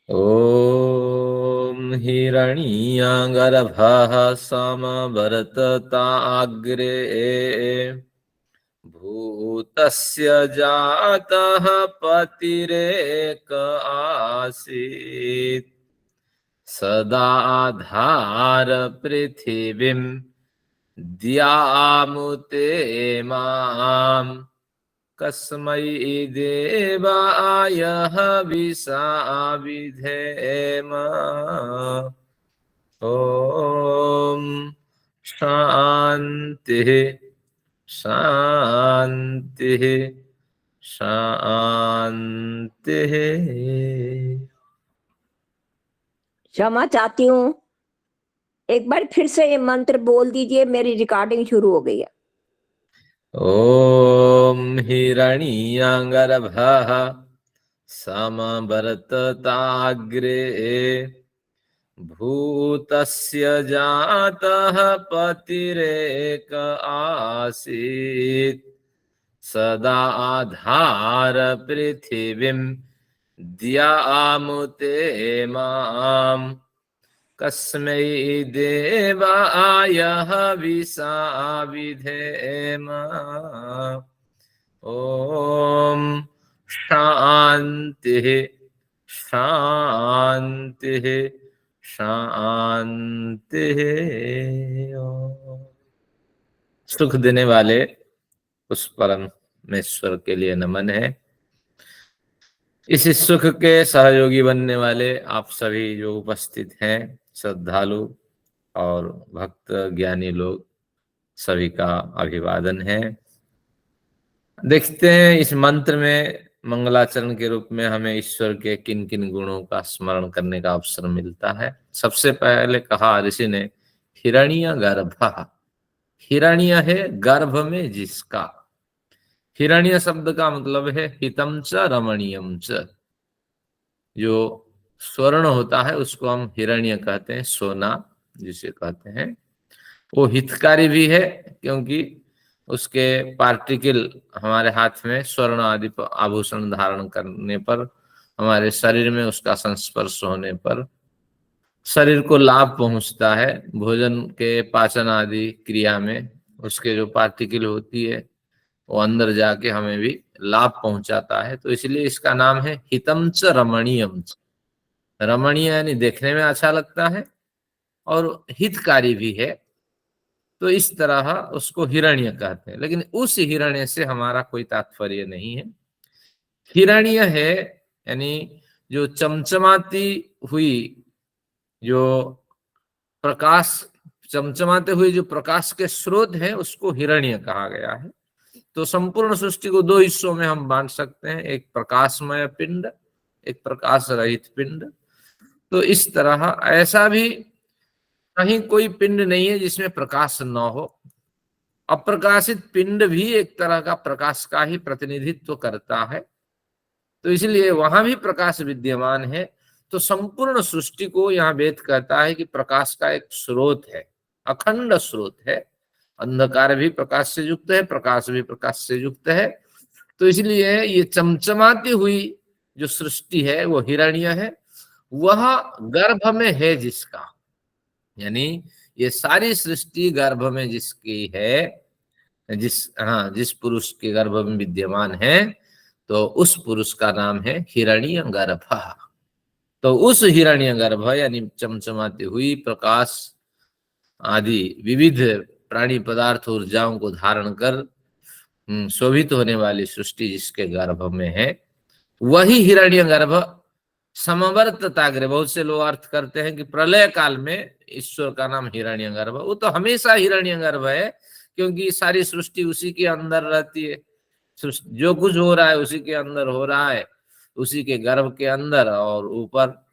ॐ हिरण्यगर्भः समवर्तताग्रे भूतस्य जातः पतिरेक आसीत् सदा आधार पृथिवीं द्यामुते माम् कस्मै देवाय हविषा विधेम। ॐ शान्तिः शान्तिः शान्तिः। क्षमा चाहती हूँ, एक बार फिर से ये मंत्र बोल दीजिए, मेरी रिकॉर्डिंग शुरू हो गई है। ॐ हिरण्यगर्भः समवर्तताग्रे भूतस्य जातः पतिरेक आसीत् सदा आधार पृथिवीं द्यामुते माम् कस्मै देवाय हविषा विधेम। ॐ शान्तिः शान्तिः शान्तिः। सुख देने वाले उस परमेश्वर के लिए नमन है। इस सुख के सहयोगी बनने वाले आप सभी जो उपस्थित हैं, श्रद्धालु और भक्त ज्ञानी लोग, सभी का अभिवादन है। देखते हैं इस मंत्र में मंगलाचरण के रूप में हमें ईश्वर के किन किन गुणों का स्मरण करने का अवसर मिलता है। सबसे पहले कहा ऋषि ने हिरण्य गर्भ। हिरण्य है गर्भ में जिसका। हिरण्य शब्द का मतलब है हितम च रमणीयम च। जो स्वर्ण होता है उसको हम हिरण्य कहते हैं, सोना जिसे कहते हैं। वो हितकारी भी है क्योंकि उसके पार्टिकल हमारे हाथ में स्वर्ण आदि आभूषण धारण करने पर, हमारे शरीर में उसका संस्पर्श होने पर शरीर को लाभ पहुंचता है। भोजन के पाचन आदि क्रिया में उसके जो पार्टिकल होती है वो अंदर जाके हमें भी लाभ पहुंचाता है। तो इसलिए इसका नाम है हितम च रमणीयम च। रमणीय यानी देखने में अच्छा लगता है और हितकारी भी है, तो इस तरह उसको हिरण्य कहते हैं। लेकिन उस हिरण्य से हमारा कोई तात्पर्य नहीं है। हिरण्य है यानी जो चमचमाती हुई, जो प्रकाश, चमचमाते हुए जो प्रकाश के स्रोत है उसको हिरण्य कहा गया है। तो संपूर्ण सृष्टि को दो हिस्सों में हम बांट सकते हैं, एक प्रकाशमय पिंड, एक प्रकाश रहित पिंड। तो इस तरह ऐसा भी कहीं कोई पिंड नहीं है जिसमें प्रकाश न हो। अप्रकाशित पिंड भी एक तरह का प्रकाश का ही प्रतिनिधित्व करता है, तो इसलिए वहां भी प्रकाश विद्यमान है। तो संपूर्ण सृष्टि को यहाँ वेद कहता है कि प्रकाश का एक स्रोत है, अखंड स्रोत है। अंधकार भी प्रकाश से युक्त है, प्रकाश भी प्रकाश से युक्त है। तो इसलिए ये चमचमाती हुई जो सृष्टि है वो हिरण्य है। वह गर्भ में है जिसका, यानी ये सारी सृष्टि गर्भ में जिसकी है, जिस पुरुष के गर्भ में विद्यमान है, तो उस पुरुष का नाम है हिरण्य गर्भ। तो उस हिरण्य गर्भ यानी चमचमाती हुई प्रकाश आदि विविध प्राणी पदार्थ ऊर्जाओं को धारण कर शोभित होने वाली सृष्टि जिसके गर्भ में है, वही हिरण्य गर्भ समवर्तताग्रे। बहुत से लोग अर्थ करते हैं कि प्रलय काल में ईश्वर का नाम हिरण्य गर्भ। वो तो हमेशा हिरण्य गर्भ है क्योंकि सारी सृष्टि उसी के अंदर रहती है। जो कुछ हो रहा है उसी के अंदर हो रहा है, उसी के गर्भ के अंदर, और ऊपर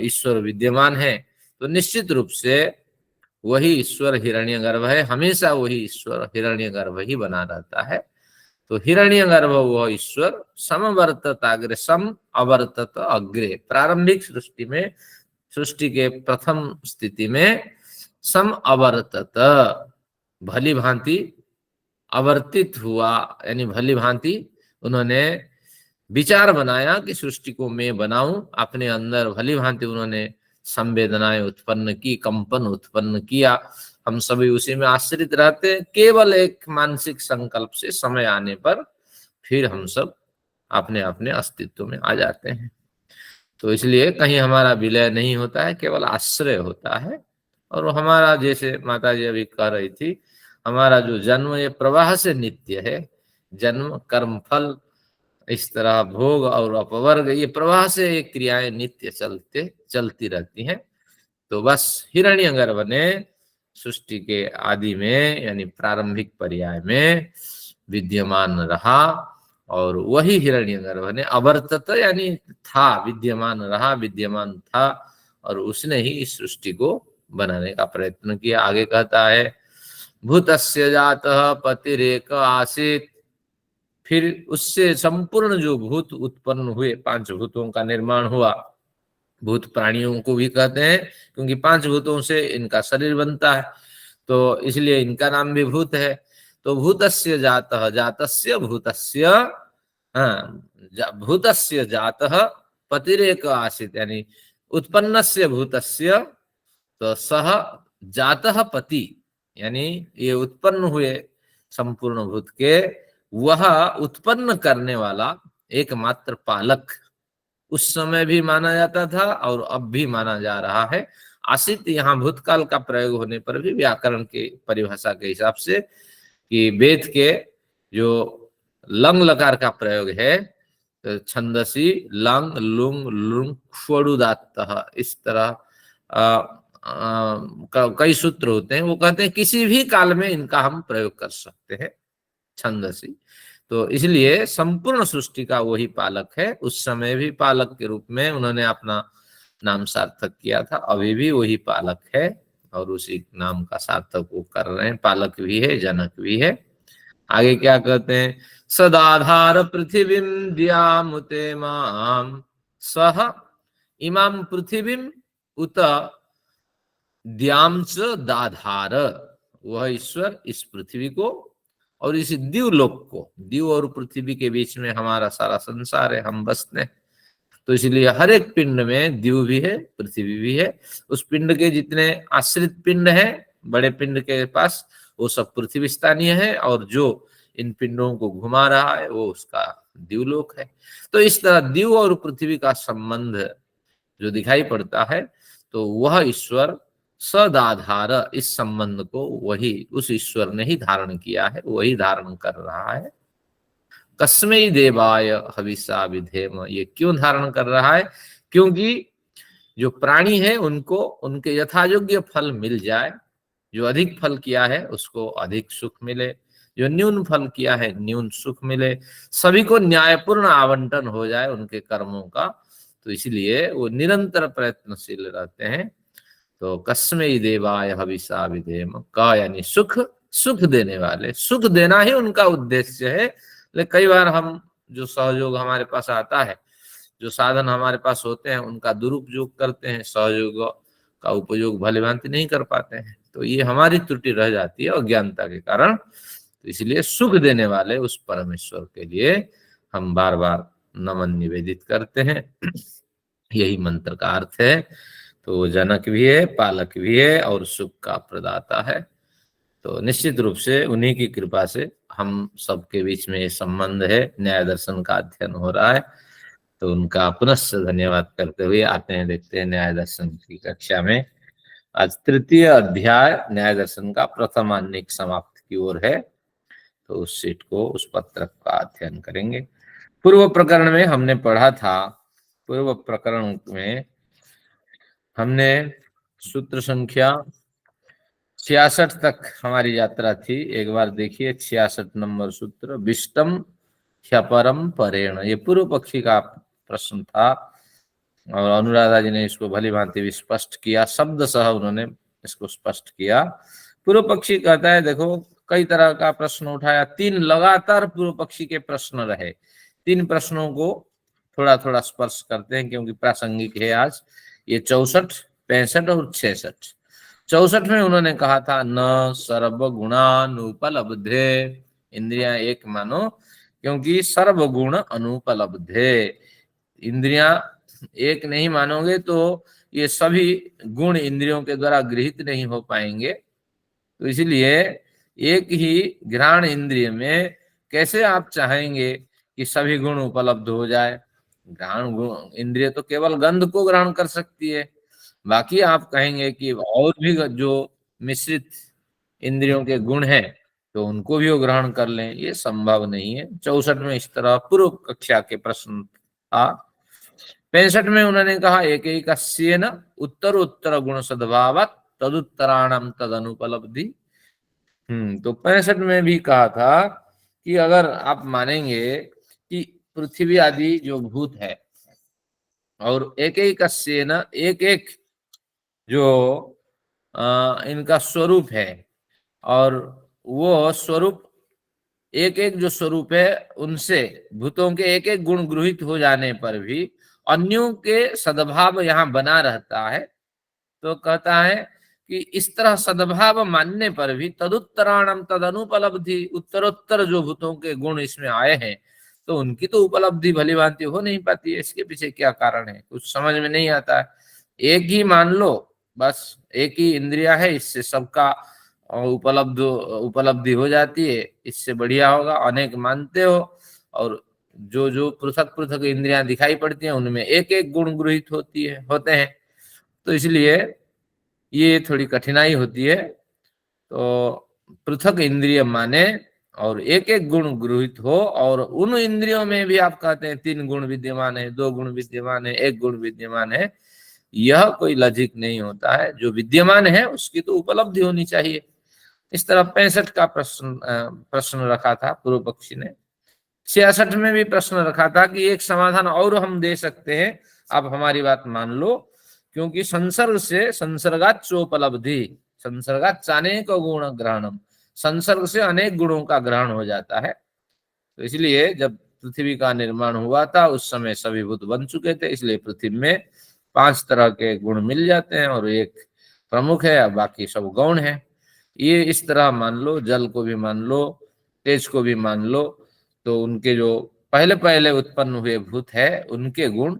ईश्वर विद्यमान है। तो निश्चित रूप से वही ईश्वर हिरण्यगर्भ है, हमेशा वही ईश्वर हिरण्यगर्भ ही बना रहता है। तो हिरण्यगर्भ वह ईश्वर समवर्तत अग्रे, सम अवर्तत अग्रे। प्रारंभिक सृष्टि में, सृष्टि के प्रथम स्थिति में सम अवर्तत, भली भांति अवर्तित हुआ, यानी भली भांति उन्होंने विचार बनाया कि सृष्टि को मैं बनाऊं, अपने अंदर भली भांति उन्होंने संवेदनाएं उत्पन्न की, कंपन उत्पन्न किया। हम सभी उसी में आश्रित रहते हैं, केवल एक मानसिक संकल्प से समय आने पर फिर हम सब अपने अपने अस्तित्व में आ जाते हैं। तो इसलिए कहीं हमारा विलय नहीं होता है, केवल आश्रय होता है। और हमारा, जैसे माता जी अभी कह रही थी, हमारा जो जन्म ये प्रवाह से नित्य है। जन्म, कर्म, फल, इस तरह भोग और अपवर्ग, ये प्रवाह से ये क्रियाएं नित्य चलती रहती हैं। तो बस हिरण्यगर्भ ने सृष्टि के आदि में यानी प्रारंभिक पर्याय में विद्यमान रहा, और वही हिरण्यगर्भ ने अवर्तत यानी था, विद्यमान रहा, विद्यमान था, और उसने ही इस सृष्टि को बनाने का प्रयत्न किया। आगे कहता है भूतस्य जातः पतिरेक आसीत। फिर उससे संपूर्ण जो भूत उत्पन्न हुए, 5 भूतों का निर्माण हुआ। भूत प्राणियों को भी कहते हैं क्योंकि 5 भूतों से इनका शरीर बनता है, तो इसलिए इनका नाम भी भूत है। तो भूतस्य जातः, जातस्य भूतस्य, भूतस्य जातः पतिरेक आसीत, यानी उत्पन्नस्य भूतस्य, तो सह जातः पति, यानी ये उत्पन्न हुए संपूर्ण भूत के, वह उत्पन्न करने वाला एकमात्र पालक उस समय भी माना जाता था और अब भी माना जा रहा है। आसित यहाँ भूतकाल का प्रयोग होने पर भी व्याकरण के परिभाषा के हिसाब से कि वेद के जो लंग लकार का प्रयोग है, तो छंदसी लंग लुंग लुंग ष्वडुदात्तः, इस तरह कई सूत्र होते हैं। वो कहते हैं किसी भी काल में इनका हम प्रयोग कर सकते हैं, छंदसी। तो इसलिए संपूर्ण सृष्टि का वही पालक है। उस समय भी पालक के रूप में उन्होंने अपना नाम सार्थक किया था, अभी भी वही पालक है और उसी नाम का सार्थक वो कर रहे हैं। पालक भी है, जनक भी है। आगे क्या कहते हैं, सदाधार पृथ्वीम द्यामुते माम सह इमाम पृथ्वीम उत द्याम च दाधार। वह ईश्वर इस पृथ्वी को और इस द्यूलोक को, द्यू और पृथ्वी के बीच में हमारा सारा संसार है, हम बसते हैं। तो इसलिए हर एक पिंड में द्यू भी है, पृथ्वी भी है। उस पिंड के जितने आश्रित पिंड हैं, बड़े पिंड के पास, वो सब पृथ्वी स्थानीय है, और जो इन पिंडों को घुमा रहा है वो उसका द्यूलोक है। तो इस तरह द्यू और पृथ्वी का संबंध जो दिखाई पड़ता है, तो वह ईश्वर सदाधार, इस संबंध को वही उस ईश्वर ने ही धारण किया है, वही धारण कर रहा है। कस्मै देवाय हविषा विधेम, ये क्यों धारण कर रहा है? क्योंकि जो प्राणी है उनको उनके यथायोग्य फल मिल जाए। जो अधिक फल किया है उसको अधिक सुख मिले, जो न्यून फल किया है न्यून सुख मिले, सभी को न्यायपूर्ण आवंटन हो जाए उनके कर्मों का। तो इसलिए वो निरंतर प्रयत्नशील रहते हैं। तो कस्मै देवाय हविषा विधेम, का यानी सुख, सुख देने वाले, सुख देना ही उनका उद्देश्य है। लेकिन कई बार हम जो सहयोग हमारे पास आता है, जो साधन हमारे पास होते हैं, उनका दुरुपयोग करते हैं, सहयोग का उपयोग भली भांति नहीं कर पाते हैं। तो ये हमारी त्रुटि रह जाती है अज्ञानता के कारण। तो इसलिए सुख देने वाले उस परमेश्वर के लिए हम बार बार नमन निवेदित करते हैं। यही मंत्र का अर्थ है। तो वो जनक भी है, पालक भी है और सुख का प्रदाता है। तो निश्चित रूप से उन्हीं की कृपा से हम सबके बीच में ये संबंध है, न्याय दर्शन का अध्ययन हो रहा है। तो उनका पुनश्च धन्यवाद करते हुए आते हैं, देखते हैं न्याय दर्शन की कक्षा में। आज 3य अध्याय न्याय दर्शन का प्रथम आन्निक समाप्त की ओर है। तो उस सीट को, उस पत्र का अध्ययन करेंगे। पूर्व प्रकरण में हमने पढ़ा था, पूर्व प्रकरण में हमने सूत्र संख्या 66 तक हमारी यात्रा थी। एक बार देखिए 66 नंबर सूत्र, विष्टम ह्यपरम परेण। ये पूर्व पक्षी का प्रश्न था और अनुराधा जी ने इसको भली भांति भी स्पष्ट किया, शब्द सह उन्होंने इसको स्पष्ट किया। पूर्व पक्षी कहता है, देखो कई तरह का प्रश्न उठाया, 3 लगातार पूर्व पक्षी के प्रश्न रहे। 3 प्रश्नों को थोड़ा थोड़ा स्पर्श करते हैं क्योंकि प्रासंगिक है आज। ये 64, 65 और 66। 64 में उन्होंने कहा था, न सर्व गुणानुपलब्धे, इंद्रियां एक मानो क्योंकि सर्वगुण अनुपलब्धे। इंद्रियां एक नहीं मानोगे तो ये सभी गुण इंद्रियों के द्वारा गृहित नहीं हो पाएंगे। तो इसलिए एक ही घ्राण इंद्रिय में कैसे आप चाहेंगे कि सभी गुण उपलब्ध हो जाए। घ्राण गुण इंद्रिय तो केवल गंध को ग्रहण कर सकती है, बाकी आप कहेंगे कि और भी जो मिश्रित इंद्रियों के गुण हैं तो उनको भी वो ग्रहण कर लें, ये संभव नहीं है। 64 में इस तरह पूर्व कक्षा के प्रश्न था। 65 में उन्होंने कहा एक एक उत्तर उत्तर गुण सद्भावत तदुत्तराणम तद अनुपलब्धि। तो 65 में भी कहा था कि अगर आप मानेंगे कि पृथ्वी आदि जो भूत है और एक एक जो इनका स्वरूप है, और वो स्वरूप एक एक जो स्वरूप है उनसे भूतों के एक एक गुण गृहित हो जाने पर भी अन्यों के सद्भाव यहाँ बना रहता है। तो कहता है कि इस तरह सद्भाव मानने पर भी तदुत्तराणम तद अनुपलब्धि, उत्तरोत्तर जो भूतों के गुण इसमें आए हैं तो उनकी तो उपलब्धि भली भांति हो नहीं पाती है। इसके पीछे क्या कारण है कुछ समझ में नहीं आता है। एक ही मान लो, बस एक ही इंद्रिया है, इससे सबका उपलब्धि हो जाती है, इससे बढ़िया होगा। अनेक मानते हो और जो जो पृथक पृथक इंद्रियां दिखाई पड़ती हैं उनमें एक एक गुण गृहित होते हैं, तो इसलिए ये थोड़ी कठिनाई होती है। तो पृथक इंद्रिय माने और एक एक गुण गृहित हो, और उन इंद्रियों में भी आप कहते हैं 3 गुण विद्यमान है, 2 गुण विद्यमान है, 1 गुण विद्यमान है, यह कोई लॉजिक नहीं होता है। जो विद्यमान है उसकी तो उपलब्धि होनी चाहिए। इस तरह 65 का प्रश्न रखा था पूर्व पक्षी ने। 66 में भी प्रश्न रखा था कि एक समाधान और हम दे सकते हैं, आप हमारी बात मान लो, क्योंकि संसर्ग से संसर्गात चोपलब्धि, संसर्गात चानेक गुण ग्रहणम, संसर्ग से अनेक गुणों का ग्रहण हो जाता है। तो इसलिए जब पृथ्वी का निर्माण हुआ था उस समय सभी भूत बन चुके थे, इसलिए पृथ्वी में 5 तरह के गुण मिल जाते हैं और एक प्रमुख है, बाकी सब गौण है। ये इस तरह मान लो, जल को भी मान लो, तेज को भी मान लो, तो उनके जो पहले पहले उत्पन्न हुए भूत है उनके गुण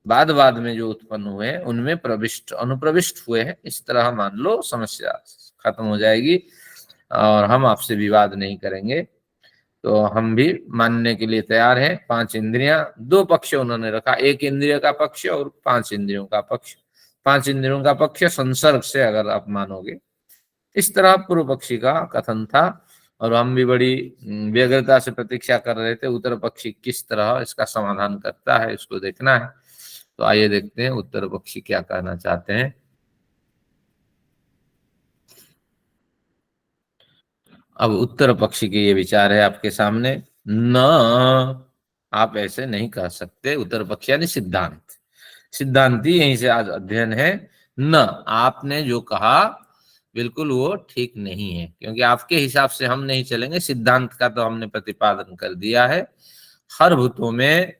बाद बाद में जो उत्पन्न हुए हैं उनमें प्रविष्ट अनुप्रविष्ट हुए हैं। इस तरह मान लो, समस्या खत्म हो जाएगी और हम आपसे विवाद नहीं करेंगे। तो हम भी मानने के लिए तैयार हैं। 5 इंद्रियां, 2 पक्ष उन्होंने रखा, 1 इंद्रिय का पक्ष और 5 इंद्रियों का पक्ष। 5 इंद्रियों का पक्ष संसर्ग से अगर आप मानोगे, इस तरह पूर्व पक्षी का कथन था। और हम भी बड़ी व्यग्रता से प्रतीक्षा कर रहे थे उत्तर पक्षी किस तरह इसका समाधान करता है, इसको देखना है। तो आइए देखते हैं उत्तर पक्षी क्या कहना चाहते हैं। अब उत्तर पक्षी के ये विचार है आपके सामने। न, आप ऐसे नहीं कह सकते। उत्तर पक्षी यानी सिद्धांत, सिद्धांती यहीं से आज अध्ययन है। न, आपने जो कहा बिल्कुल वो ठीक नहीं है, क्योंकि आपके हिसाब से हम नहीं चलेंगे। सिद्धांत का तो हमने प्रतिपादन कर दिया है। हर भूतों में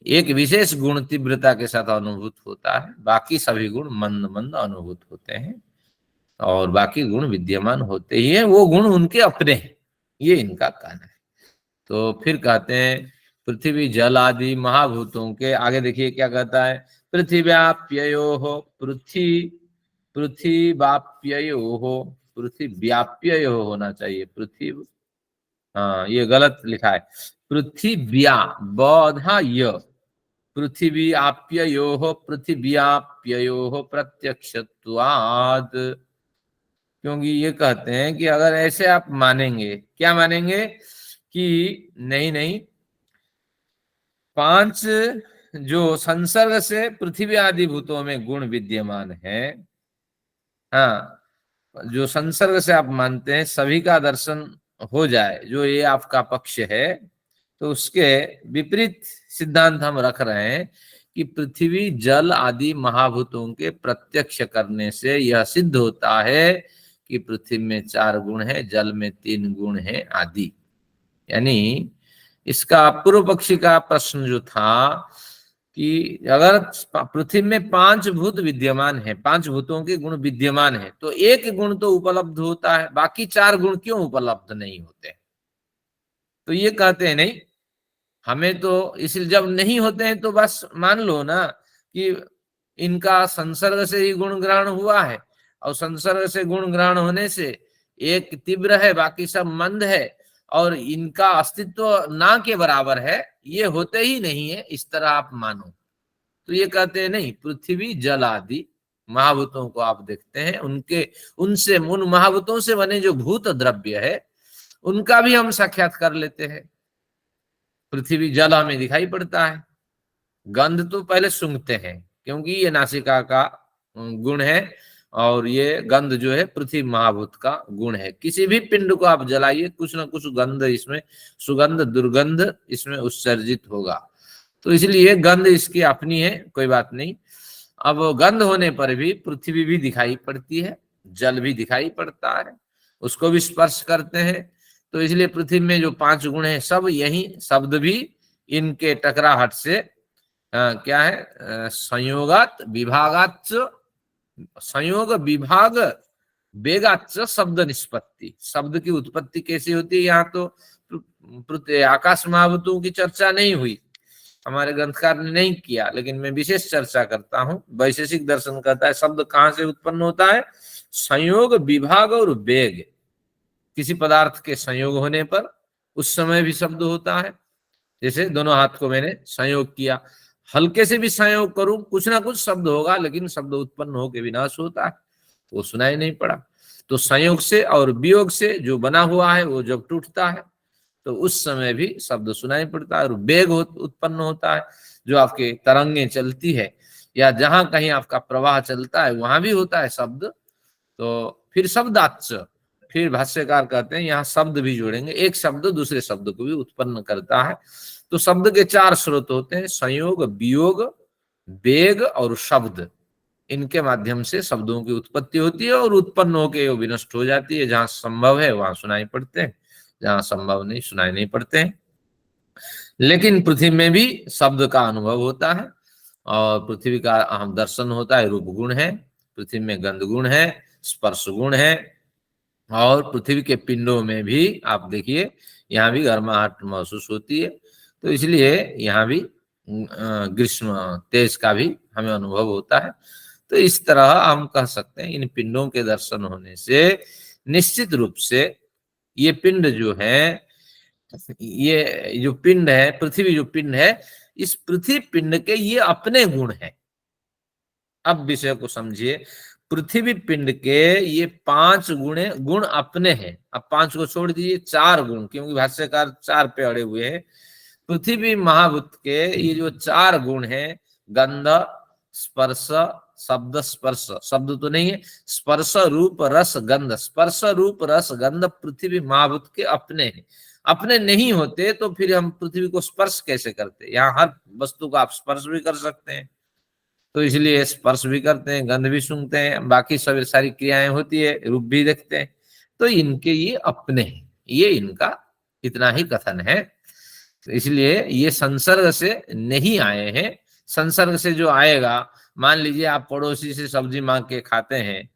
एक विशेष गुण तीव्रता के साथ अनुभूत होता है, बाकी सभी गुण मंद मंद अनुभूत होते हैं और बाकी गुण विद्यमान होते ही हैं, वो गुण उनके अपने हैं, ये इनका कहना है। तो फिर कहते हैं पृथ्वी जल आदि महाभूतों के आगे देखिए क्या कहता है। पृथिव्याप्ययोः, पृथ्वीवाप्ययोः, पृथ्व्याप्ययोः होना चाहिए, पृथ्वी, हाँ ये गलत लिखा है, पृथिव्या बौधा य, पृथ्वी आप्ययोः, पृथिव्याप्ययोः प्रत्यक्षत्वात्। क्योंकि ये कहते हैं कि अगर ऐसे आप मानेंगे, क्या मानेंगे कि नहीं नहीं, 5 जो संसर्ग से पृथ्वी आदि भूतों में गुण विद्यमान है, हाँ जो संसर्ग से आप मानते हैं सभी का दर्शन हो जाए, जो ये आपका पक्ष है, तो उसके विपरीत सिद्धांत हम रख रहे हैं कि पृथ्वी जल आदि महाभूतों के प्रत्यक्ष करने से यह सिद्ध होता है कि पृथ्वी में 4 गुण है, जल में 3 गुण है आदि। यानी इसका पूर्व पक्षी का प्रश्न जो था कि अगर पृथ्वी में 5 भूत विद्यमान है, 5 भूतों के गुण विद्यमान है, तो 1 गुण तो उपलब्ध होता है, बाकी 4 गुण क्यों उपलब्ध नहीं होते? तो ये कहते हैं नहीं, हमें तो इसलिए जब नहीं होते हैं तो बस मान लो ना कि इनका संसर्ग से ही गुण ग्रहण हुआ है, और संसर्ग से गुण ग्रहण होने से एक तीव्र है बाकी सब मंद है, और इनका अस्तित्व ना के बराबर है, ये होते ही नहीं है, इस तरह आप मानो। तो ये कहते हैं नहीं, पृथ्वी जल आदि महाभूतों को आप देखते हैं, उनके उनसे उन महाभूतों से बने जो भूत द्रव्य है उनका भी हम साक्षात कर लेते हैं। पृथ्वी जल हमें दिखाई पड़ता है, गंध तो पहले सूंघते हैं क्योंकि ये नासिका का गुण है, और ये गंध जो है पृथ्वी महाभूत का गुण है। किसी भी पिंड को आप जलाइए, कुछ ना कुछ गंध इसमें, सुगंध दुर्गंध इसमें उत्सर्जित होगा, तो इसलिए गंध इसकी अपनी है, कोई बात नहीं। अब गंध होने पर भी पृथ्वी भी दिखाई पड़ती है, जल भी दिखाई पड़ता है, उसको भी स्पर्श करते हैं। तो इसलिए पृथ्वी में जो 5 गुण है सब यही, शब्द भी इनके टकराहट से क्या है, संयोगात विभागाच, संयोग विभाग वेगाच शब्द निष्पत्ति। शब्द की उत्पत्ति कैसी होती है, यहाँ तो आकाश महाभूतों की चर्चा नहीं हुई, हमारे ग्रंथकार ने नहीं किया, लेकिन मैं विशेष चर्चा करता हूं। वैशेषिक दर्शन कहता है शब्द कहां से उत्पन्न होता है, संयोग विभाग और वेग। किसी पदार्थ के संयोग होने पर उस समय भी शब्द होता है, जैसे दोनों हाथ को मैंने संयोग किया, हल्के से भी संयोग करूं कुछ ना कुछ शब्द होगा, लेकिन शब्द उत्पन्न होकर विनाश होता है, वो सुनाई नहीं पड़ा। तो संयोग से और वियोग से जो बना हुआ है वो जब टूटता है तो उस समय भी शब्द सुनाई पड़ता है, और वेग उत्पन्न होता है, जो आपके तरंगे चलती है या जहां कहीं आपका प्रवाह चलता है वहां भी होता है शब्द। तो फिर शब्दाच्च, फिर भाष्यकार कहते हैं यहाँ शब्द भी जोड़ेंगे, एक शब्द दूसरे शब्द को भी उत्पन्न करता है। तो शब्द के 4 स्रोत होते हैं, संयोग वियोग वेग और शब्द। इनके माध्यम से शब्दों की उत्पत्ति होती है और उत्पन्न होकर वो विनष्ट हो जाती है। जहां संभव है वहां सुनाई पड़ते हैं, जहां संभव नहीं सुनाई नहीं पड़ते हैं। लेकिन पृथ्वी में भी शब्द का अनुभव होता है, और पृथ्वी का अहम दर्शन होता है, रूप गुण है, पृथ्वी में गंध गुण है, स्पर्श गुण है, और पृथ्वी के पिंडों में भी आप देखिए यहाँ भी गर्माहट महसूस होती है। तो इसलिए यहाँ भी ग्रीष्म तेज का भी हमें अनुभव होता है। तो इस तरह हम कह सकते हैं इन पिंडों के दर्शन होने से निश्चित रूप से ये पिंड जो है, ये जो पिंड है, पृथ्वी जो पिंड है, इस पृथ्वी पिंड के ये अपने गुण है। अब विषय को समझिए, पृथ्वी पिंड के ये 5 गुण अपने हैं। अब 5 को छोड़ दीजिए, 4 गुण, क्योंकि भाष्यकार 4 पे अड़े हुए हैं। पृथ्वी महाभूत के ये जो 4 गुण हैं, गंध स्पर्श शब्द, स्पर्श शब्द तो नहीं है, स्पर्श रूप रस गंध, स्पर्श रूप रस गंध पृथ्वी महाभूत के अपने हैं। अपने नहीं होते तो फिर हम पृथ्वी को स्पर्श कैसे करते, यहाँ हर वस्तु को आप स्पर्श भी कर सकते हैं, तो इसलिए स्पर्श भी करते हैं, गंध भी सूंघते हैं, बाकी सब सारी क्रियाएं होती है, रूप भी देखते हैं। तो इनके ये अपने हैं, ये इनका इतना ही कथन है। तो इसलिए ये संसर्ग से नहीं आए हैं। संसर्ग से जो आएगा, मान लीजिए आप पड़ोसी से सब्जी मांग के खाते हैं,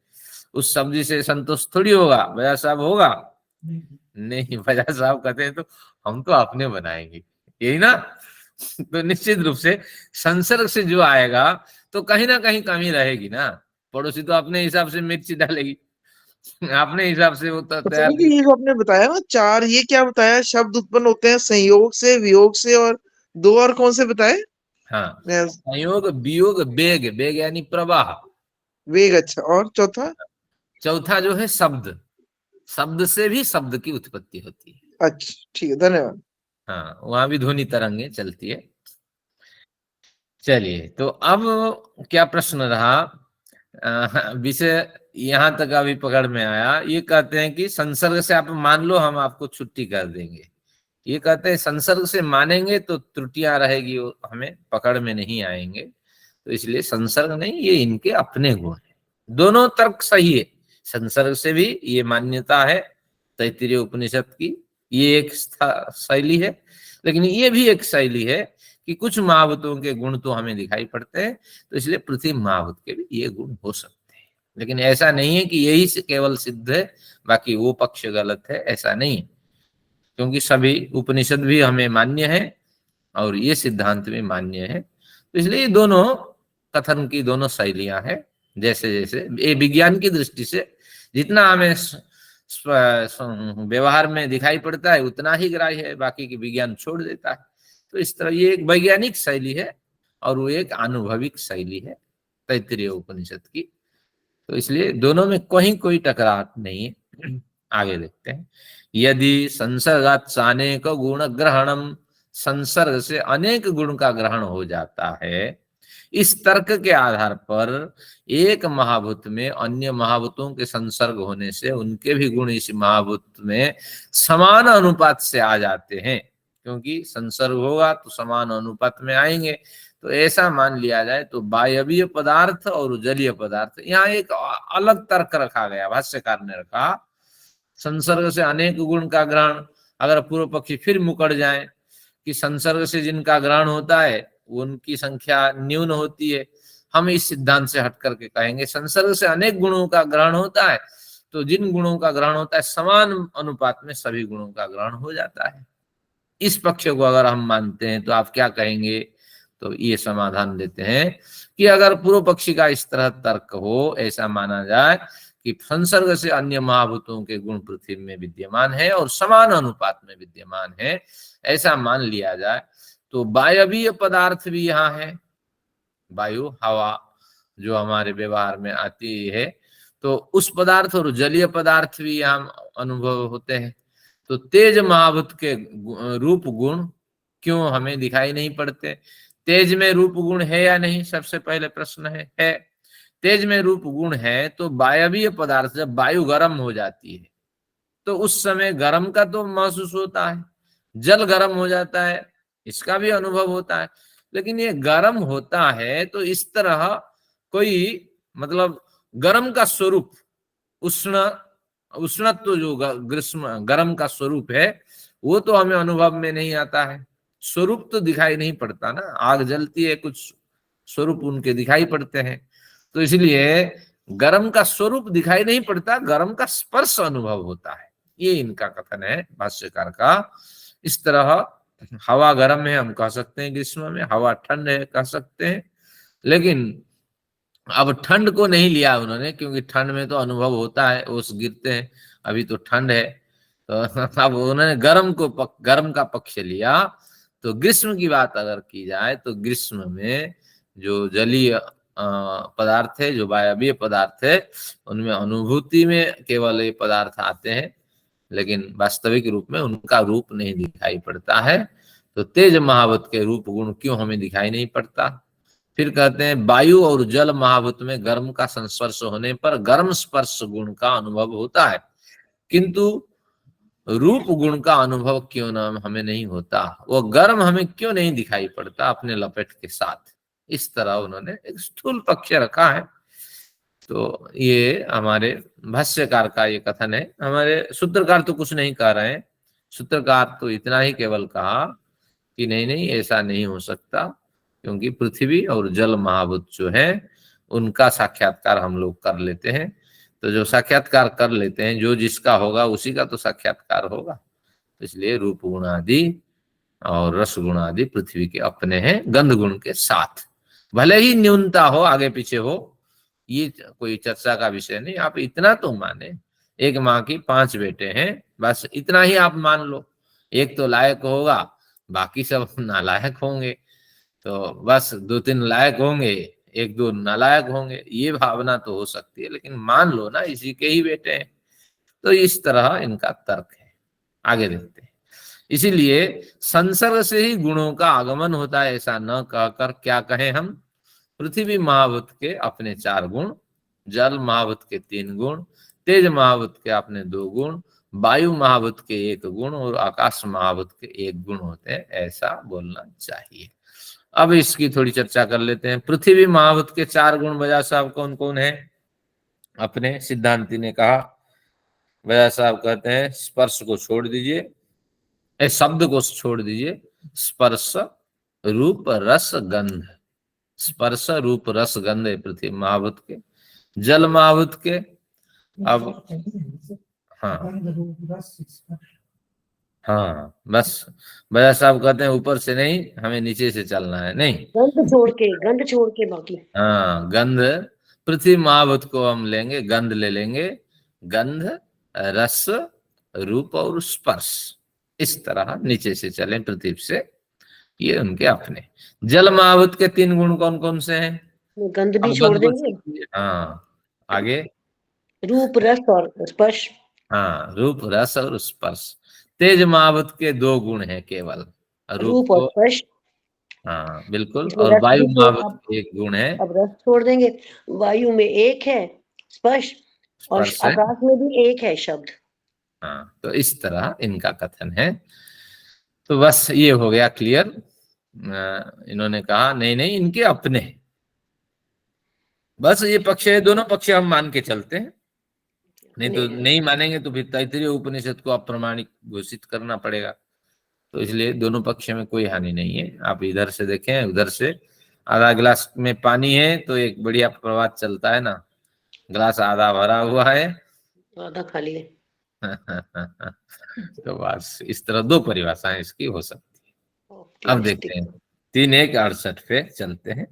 उस सब्जी से संतोष थोड़ी होगा, बजाय साहब होगा नहीं, बजाय साहब कहते हैं तो हम तो अपने बनाएंगे, यही ना। तो निश्चित रूप से संसर्ग से जो आएगा तो कहीं ना कहीं कमी रहेगी ना। पड़ोसी तो अपने हिसाब से मिर्ची डालेगी, अपने हिसाब से वो तैयार। ये जो आपने बताया ना 4, ये क्या बताया, शब्द उत्पन्न होते हैं संयोग से, वियोग से, और 2 और कौन से बताए? हाँ, संयोग वियोग वेग, वेग यानी प्रवाह, वेग। अच्छा, और चौथा? चौथा जो है शब्द, शब्द से भी शब्द की उत्पत्ति होती है। अच्छा, ठीक है, धन्यवाद। हाँ, वहां भी ध्वनि तरंगे चलती है। चलिए, तो अब क्या प्रश्न रहा, विषय यहां तक अभी पकड़ में आया। ये कहते हैं कि संसर्ग से आप मान लो, हम आपको छुट्टी कर देंगे। ये कहते हैं संसर्ग से मानेंगे तो त्रुटियां रहेगी, हमें पकड़ में नहीं आएंगे, तो इसलिए संसर्ग नहीं, ये इनके अपने गुण है। दोनों तर्क सही है, संसर्ग से भी ये मान्यता है तैत्तिरीय उपनिषद की, ये एक शैली है, लेकिन ये भी एक शैली है कि कुछ महाभूतों के गुण तो हमें दिखाई पड़ते हैं, तो इसलिए पृथ्वी महाभूत के भी ये गुण हो सकते हैं। लेकिन ऐसा नहीं है कि यही से केवल सिद्ध है, बाकी वो पक्ष गलत है, ऐसा नहीं है। क्योंकि सभी उपनिषद भी हमें मान्य है और ये सिद्धांत भी मान्य है। तो इसलिए ये दोनों कथन की दोनों शैलियां हैं। जैसे जैसे ये विज्ञान की दृष्टि से जितना हमें व्यवहार में दिखाई पड़ता है उतना ही ग्राह्य है, बाकी की विज्ञान छोड़ देता है। तो इस तरह ये एक वैज्ञानिक शैली है और वो एक अनुभविक शैली है तैत्तिरीय उपनिषद की। तो इसलिए दोनों में कोई टकराव नहीं है। आगे देखते हैं। यदि संसर्गात अनेक गुण ग्रहणम, संसर्ग से अनेक गुण का ग्रहण हो जाता है, इस तर्क के आधार पर एक महाभूत में अन्य महाभूतों के संसर्ग होने से उनके भी गुण इस महाभूत में समान अनुपात से आ जाते हैं। क्योंकि संसर्ग होगा तो समान अनुपात में आएंगे। तो ऐसा मान लिया जाए तो वायवीय पदार्थ और जलीय पदार्थ, यहाँ एक अलग तर्क रखा गया, भाष्यकार ने रखा संसर्ग से अनेक गुण का ग्रहण। अगर पूर्व पक्षी फिर मुकर जाए कि संसर्ग से जिनका ग्रहण होता है उनकी संख्या न्यून होती है, हम इस सिद्धांत से हट करके कहेंगे संसर्ग से अनेक गुणों का ग्रहण होता है, तो जिन गुणों का ग्रहण होता है समान अनुपात में सभी गुणों का ग्रहण हो जाता है। इस पक्ष को अगर हम मानते हैं तो आप क्या कहेंगे? तो ये समाधान देते हैं कि अगर पूर्व पक्षी का इस तरह तर्क हो, ऐसा माना जाए कि संसर्ग से अन्य महाभूतों के गुण पृथ्वी में विद्यमान है और समान अनुपात में विद्यमान है, ऐसा मान लिया जाए तो वायवीय पदार्थ भी यहाँ है, वायु हवा जो हमारे व्यवहार में आती है, तो उस पदार्थ और जलीय पदार्थ भी यहाँ अनुभव होते हैं। तो तेज महाभूत के रूप गुण क्यों हमें दिखाई नहीं पड़ते? तेज में रूप गुण है या नहीं, सबसे पहले प्रश्न है। तेज में रूप गुण है तो वायवीय पदार्थ जब वायु गर्म हो जाती है तो उस समय गर्म का तो महसूस होता है, जल गर्म हो जाता है इसका भी अनुभव होता है, लेकिन ये गर्म होता है तो इस तरह कोई मतलब गर्म का स्वरूप उष्णत्व जो ग्रीष्म गर्म का स्वरूप है वो तो हमें अनुभव में नहीं आता है। स्वरूप तो दिखाई नहीं पड़ता ना, आग जलती है कुछ स्वरूप उनके दिखाई पड़ते हैं, तो इसलिए गर्म का स्वरूप दिखाई नहीं पड़ता, गर्म का स्पर्श अनुभव होता है। ये इनका कथन है भाष्यकार का। इस तरह हवा गर्म है हम कह सकते हैं ग्रीष्म में, हवा ठंड है कह सकते हैं, लेकिन अब ठंड को नहीं लिया उन्होंने क्योंकि ठंड में तो अनुभव होता है, ओस गिरते हैं, अभी तो ठंड है, तो अब उन्होंने गर्म का पक्ष लिया। तो ग्रीष्म की बात अगर की जाए तो ग्रीष्म में जो जलीय पदार्थ है, जो वायवीय पदार्थ है, उनमें अनुभूति में केवल ये पदार्थ आते हैं, लेकिन वास्तविक रूप में उनका रूप नहीं दिखाई पड़ता है। तो तेज महाभूत के रूप गुण क्यों हमें दिखाई नहीं पड़ता? फिर कहते हैं वायु और जल महाभूत में गर्म का संस्पर्श होने पर गर्म स्पर्श गुण का अनुभव होता है, किंतु रूप गुण का अनुभव क्यों ना हमें नहीं होता, वो गर्म हमें क्यों नहीं दिखाई पड़ता अपने लपेट के साथ? इस तरह उन्होंने एक स्थूल पक्ष रखा है। तो ये हमारे भाष्यकार का ये कथन है, हमारे सूत्रकार तो कुछ नहीं कह रहे हैं। सूत्रकार तो इतना ही केवल कहा कि नहीं ऐसा नहीं हो सकता, क्योंकि पृथ्वी और जल महाभूत जो है उनका साक्षात्कार हम लोग कर लेते हैं। तो जो साक्षात्कार कर लेते हैं, जो जिसका होगा उसी का तो साक्षात्कार होगा। इसलिए रूप गुण आदि और रस गुण आदि पृथ्वी के अपने हैं गंध गुण के साथ, भले ही न्यूनता हो आगे पीछे हो, ये कोई चर्चा का विषय नहीं। आप इतना तो माने, एक माँ की 5 बेटे हैं, बस इतना ही आप मान लो। एक तो लायक होगा, बाकी सब नालायक होंगे, तो बस 2-3 लायक होंगे, 1-2 नालायक होंगे, ये भावना तो हो सकती है, लेकिन मान लो ना इसी के ही बेटे हैं। तो इस तरह इनका तर्क है। आगे देखते हैं। इसीलिए संसर्ग से ही गुणों का आगमन होता है ऐसा न कहकर क्या कहें हम? पृथ्वी महाभूत के अपने 4 गुण, जल महाभूत के 3 गुण, तेज महाभूत के अपने 2 गुण, वायु महाभूत के 1 गुण और आकाश महाभूत के 1 गुण होते हैं, ऐसा बोलना चाहिए। अब इसकी थोड़ी चर्चा कर लेते हैं। पृथ्वी महाभूत के 4 गुण बजा साहब कौन कौन है? अपने सिद्धांती ने कहा, बजा साहब कहते हैं स्पर्श को छोड़ दीजिए, शब्द को छोड़ दीजिए, स्पर्श रूप रस गंध, स्पर्श रूप रस गंध है पृथ्वी महाभूत के। जल महाभूत के अब हाँ हाँ, बस बजाज साहब कहते हैं ऊपर से नहीं, हमें नीचे से चलना है। नहीं, गंध छोड़ के बाकी। हाँ, गंध, पृथ्वी महाभूत को हम लेंगे, गंध ले लेंगे, गंध, रस, रूप और स्पर्श, इस तरह नीचे से चले पृथ्वी से, ये उनके अपने। जल महाभूत के 3 गुण कौन कौन से हैं? गंध भी अब छोड़ गंध को देंगे, हाँ, आगे, रूप रस और स्पर्श। हाँ, रूप रस और स्पर्श। तेज महाभूत के 2 गुण हैं केवल, रूप रूप और को, स्पर्श। हाँ बिल्कुल, इसमें और रस वायु भी छोड़, महाभूत के 1 गुण है, अब रस छोड़ देंगे। वायु में 1 है स्पर्श, और स्पर्श है। आकाश में भी 1 है शब्द। हाँ, तो इस तरह इनका कथन है। तो बस ये हो गया क्लियर। इन्होंने कहा नहीं नहीं, इनके अपने, बस ये पक्ष है, दोनों पक्ष हम मान के चलते हैं, नहीं तो नहीं मानेंगे तो फिर तैत्तिरीय उपनिषद को अप्रमाणिक घोषित करना पड़ेगा। तो इसलिए दोनों पक्ष में कोई हानि नहीं है। आप इधर से देखें, उधर से, आधा गिलास में पानी है तो एक बढ़िया प्रवाद चलता है ना, गिलास आधा भरा हुआ है आधा खाली है। तो बस इस तरह 2 परिभाषाएं इसकी हो सकती है। अब देखते हैं 3.1.68 पे चलते हैं।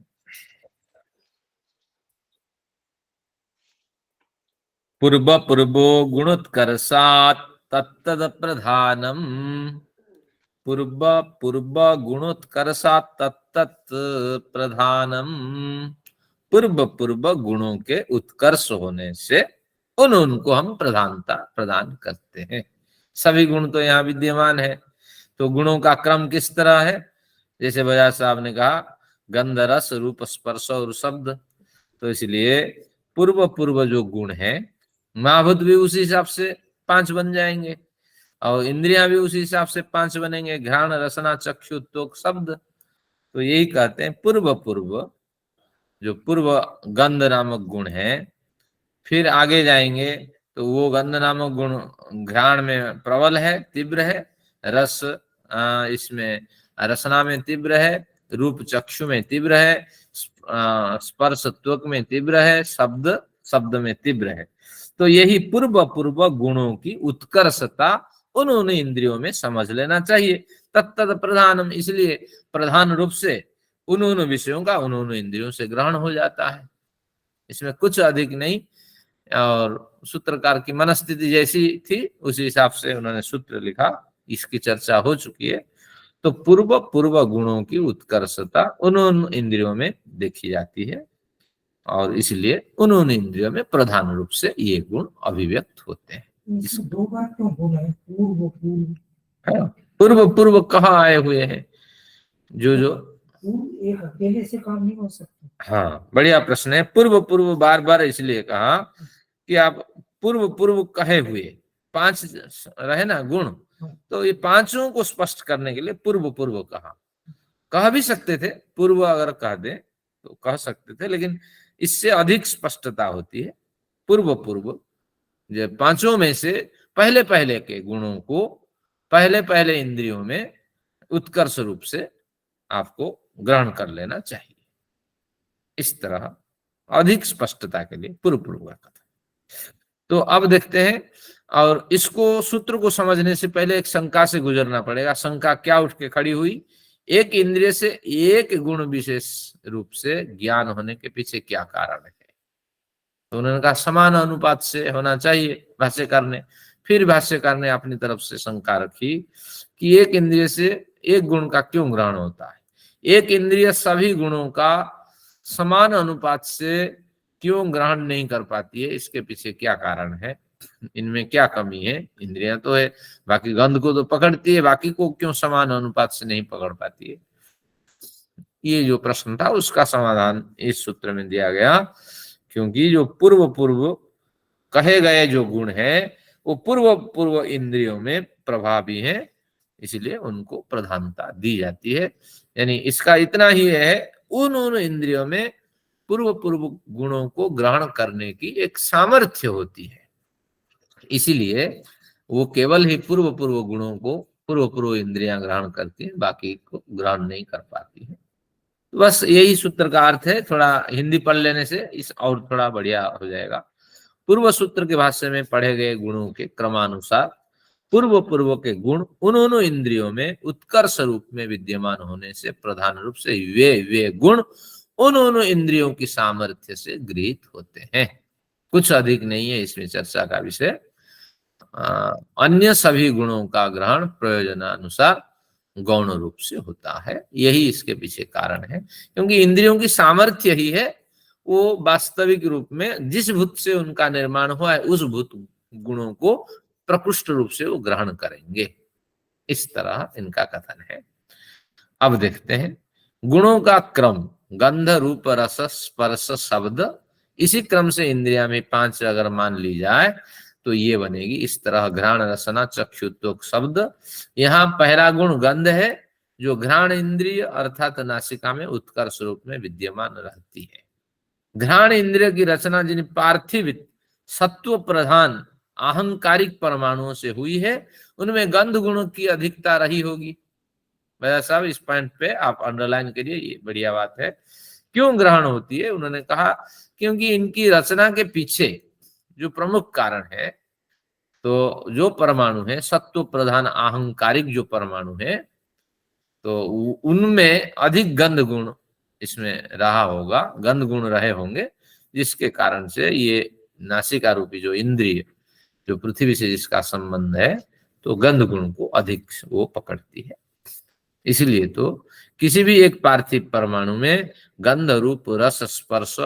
पूर्व पूर्वो गुणोत्कर्षात् तत्तद प्रधानम, पूर्व पूर्व गुणोत्कर्षात् तत्तत् प्रधानम, पूर्व पूर्व गुणों के उत्कर्ष होने से उनको हम प्रधानता प्रदान करते हैं। सभी गुण तो यहाँ विद्यमान है, तो गुणों का क्रम किस तरह है? जैसे बजाज साहब ने कहा, गंध, रस, रूप, स्पर्श और शब्द, तो इसलिए पूर्व पूर्व जो गुण है, महाभूत भी उसी हिसाब से 5 बन जाएंगे, और इंद्रियां भी उसी हिसाब से 5 बनेंगे, घ्राण, रसना, चक्षु, त्वक, शब्द। तो यही कहते हैं पूर्व पूर्व, जो पूर्व गंध नामक गुण है, फिर आगे जाएंगे तो वो गंध नामक गुण घ्राण में प्रबल है, तीव्र है, रस इसमें रसना में तीव्र है, रूप चक्षु में तीव्र है, स्पर्श त्वक में तीव्र है, शब्द शब्द में तीव्र है। तो यही पूर्व पूर्व गुणों की उत्कर्षता उन्होंने इंद्रियों में समझ लेना चाहिए। तत्तद प्रधानम, इसलिए प्रधान रूप से उन्होंने विषयों का उन्होंने इंद्रियों से ग्रहण हो जाता है, इसमें कुछ अधिक नहीं। और सूत्रकार की मनस्थिति जैसी थी उसी हिसाब से उन्होंने सूत्र लिखा, इसकी चर्चा हो चुकी है। तो पूर्व पूर्व गुणों की उत्कर्षता उन्होंने इंद्रियों में देखी जाती है, और इसलिए उन्होंने इंद्रियों में प्रधान रूप से ये गुण अभिव्यक्त होते हैं। 2 बार क्यों बोला है पूर्व पूर्व? पूर्व पूर्व कहाँ आए हुए हैं? जो पूर्व एक अकेले से काम नहीं हो सकता। हाँ, बढ़िया प्रश्न है। पूर्व पूर्व बार बार इसलिए कहा कि आप पूर्व पूर्व कहे हुए 5 रहे ना गुण, तो ये 5 को स्पष्ट करने के लिए पूर्व पूर्व कह भी सकते थे, पूर्व अगर कह दे तो कह सकते थे, लेकिन इससे अधिक स्पष्टता होती है पूर्व पूर्व। जो 5 में से पहले पहले के गुणों को पहले पहले इंद्रियों में उत्कर्ष रूप से आपको ग्रहण कर लेना चाहिए। इस तरह अधिक स्पष्टता के लिए पूर्व पूर्व का कथन। तो अब देखते हैं, और इसको सूत्र को समझने से पहले एक शंका से गुजरना पड़ेगा। शंका क्या उठ के खड़ी हुई? एक इंद्रिय से एक गुण विशेष रूप से ज्ञान होने के पीछे क्या कारण है? तो उन्होंने कहा समान अनुपात से होना चाहिए भाष्यकार ने। फिर भाष्यकार ने अपनी तरफ से शंका रखी कि एक इंद्रिय से एक गुण का क्यों ग्रहण होता है, एक इंद्रिय सभी गुणों का समान अनुपात से क्यों ग्रहण नहीं कर पाती है, इसके पीछे क्या कारण है, इनमें क्या कमी है? इंद्रियां तो है, बाकी गंध को तो पकड़ती है, बाकी को क्यों समान अनुपात से नहीं पकड़ पाती है? ये जो प्रश्न था उसका समाधान इस सूत्र में दिया गया, क्योंकि जो पूर्व पूर्व कहे गए जो गुण है वो पूर्व पूर्व इंद्रियों में प्रभावी है, इसलिए उनको प्रधानता दी जाती है। यानी इसका इतना ही है, उन इंद्रियों में पूर्व पूर्व गुणों को ग्रहण करने की एक सामर्थ्य होती है, इसीलिए वो केवल ही पूर्व पूर्व गुणों को पूर्व पूर्व इंद्रियां ग्रहण करती हैं, बाकी को ग्रहण नहीं कर पाती है। तो बस यही सूत्र का अर्थ है। थोड़ा हिंदी पढ़ लेने से इस और थोड़ा बढ़िया हो जाएगा। पूर्व सूत्र के भाष्य में पढ़े गए गुणों के क्रमानुसार पूर्व पूर्व के गुण उन इंद्रियों में उत्कर्ष रूप में विद्यमान होने से प्रधान रूप से वे गुण उन इंद्रियों की सामर्थ्य से गृहीत होते हैं। कुछ अधिक नहीं है इसमें चर्चा का विषय। अन्य सभी गुणों का ग्रहण प्रयोजनानुसार गौण रूप से होता है, यही इसके पीछे कारण है। क्योंकि इंद्रियों की सामर्थ्य ही है, वो वास्तविक रूप में जिस भूत से उनका निर्माण हुआ है उस भूत गुणों को प्रकृष्ट रूप से वो ग्रहण करेंगे। इस तरह इनका कथन है। अब देखते हैं गुणों का क्रम, गंध रूप रस स्पर्श शब्द, इसी क्रम से इंद्रिया में 5 अगर मान ली जाए तो ये बनेगी इस तरह। घ्राण रसना चक्षुत्वक शब्द, यहाँ पहला गुण गंध है जो घ्राण इंद्रिय अर्थात नासिका में उत्कर्ष रूप में विद्यमान रहती है। घ्राण इंद्रिय की रचना जिन पार्थिव सत्व प्रधान अहंकारिक परमाणुओं से हुई है उनमें गंध गुण की अधिकता रही होगी। भैया साहब इस पॉइंट पे आप अंडरलाइन करिए, ये बढ़िया बात है। क्यों ग्रहण होती है? उन्होंने कहा क्योंकि इनकी रचना के पीछे जो प्रमुख कारण है, तो जो परमाणु है सत्व प्रधान अहंकारिक जो परमाणु है, तो उनमें अधिक गंध गुण इसमें रहा होगा, गंध गुण रहे होंगे, जिसके कारण से ये नासिका रूपी जो इंद्रिय जो पृथ्वी से जिसका संबंध है तो गंध गुण को अधिक वो पकड़ती है। इसलिए तो किसी भी एक पार्थिव परमाणु में गंध रूप रस स्पर्श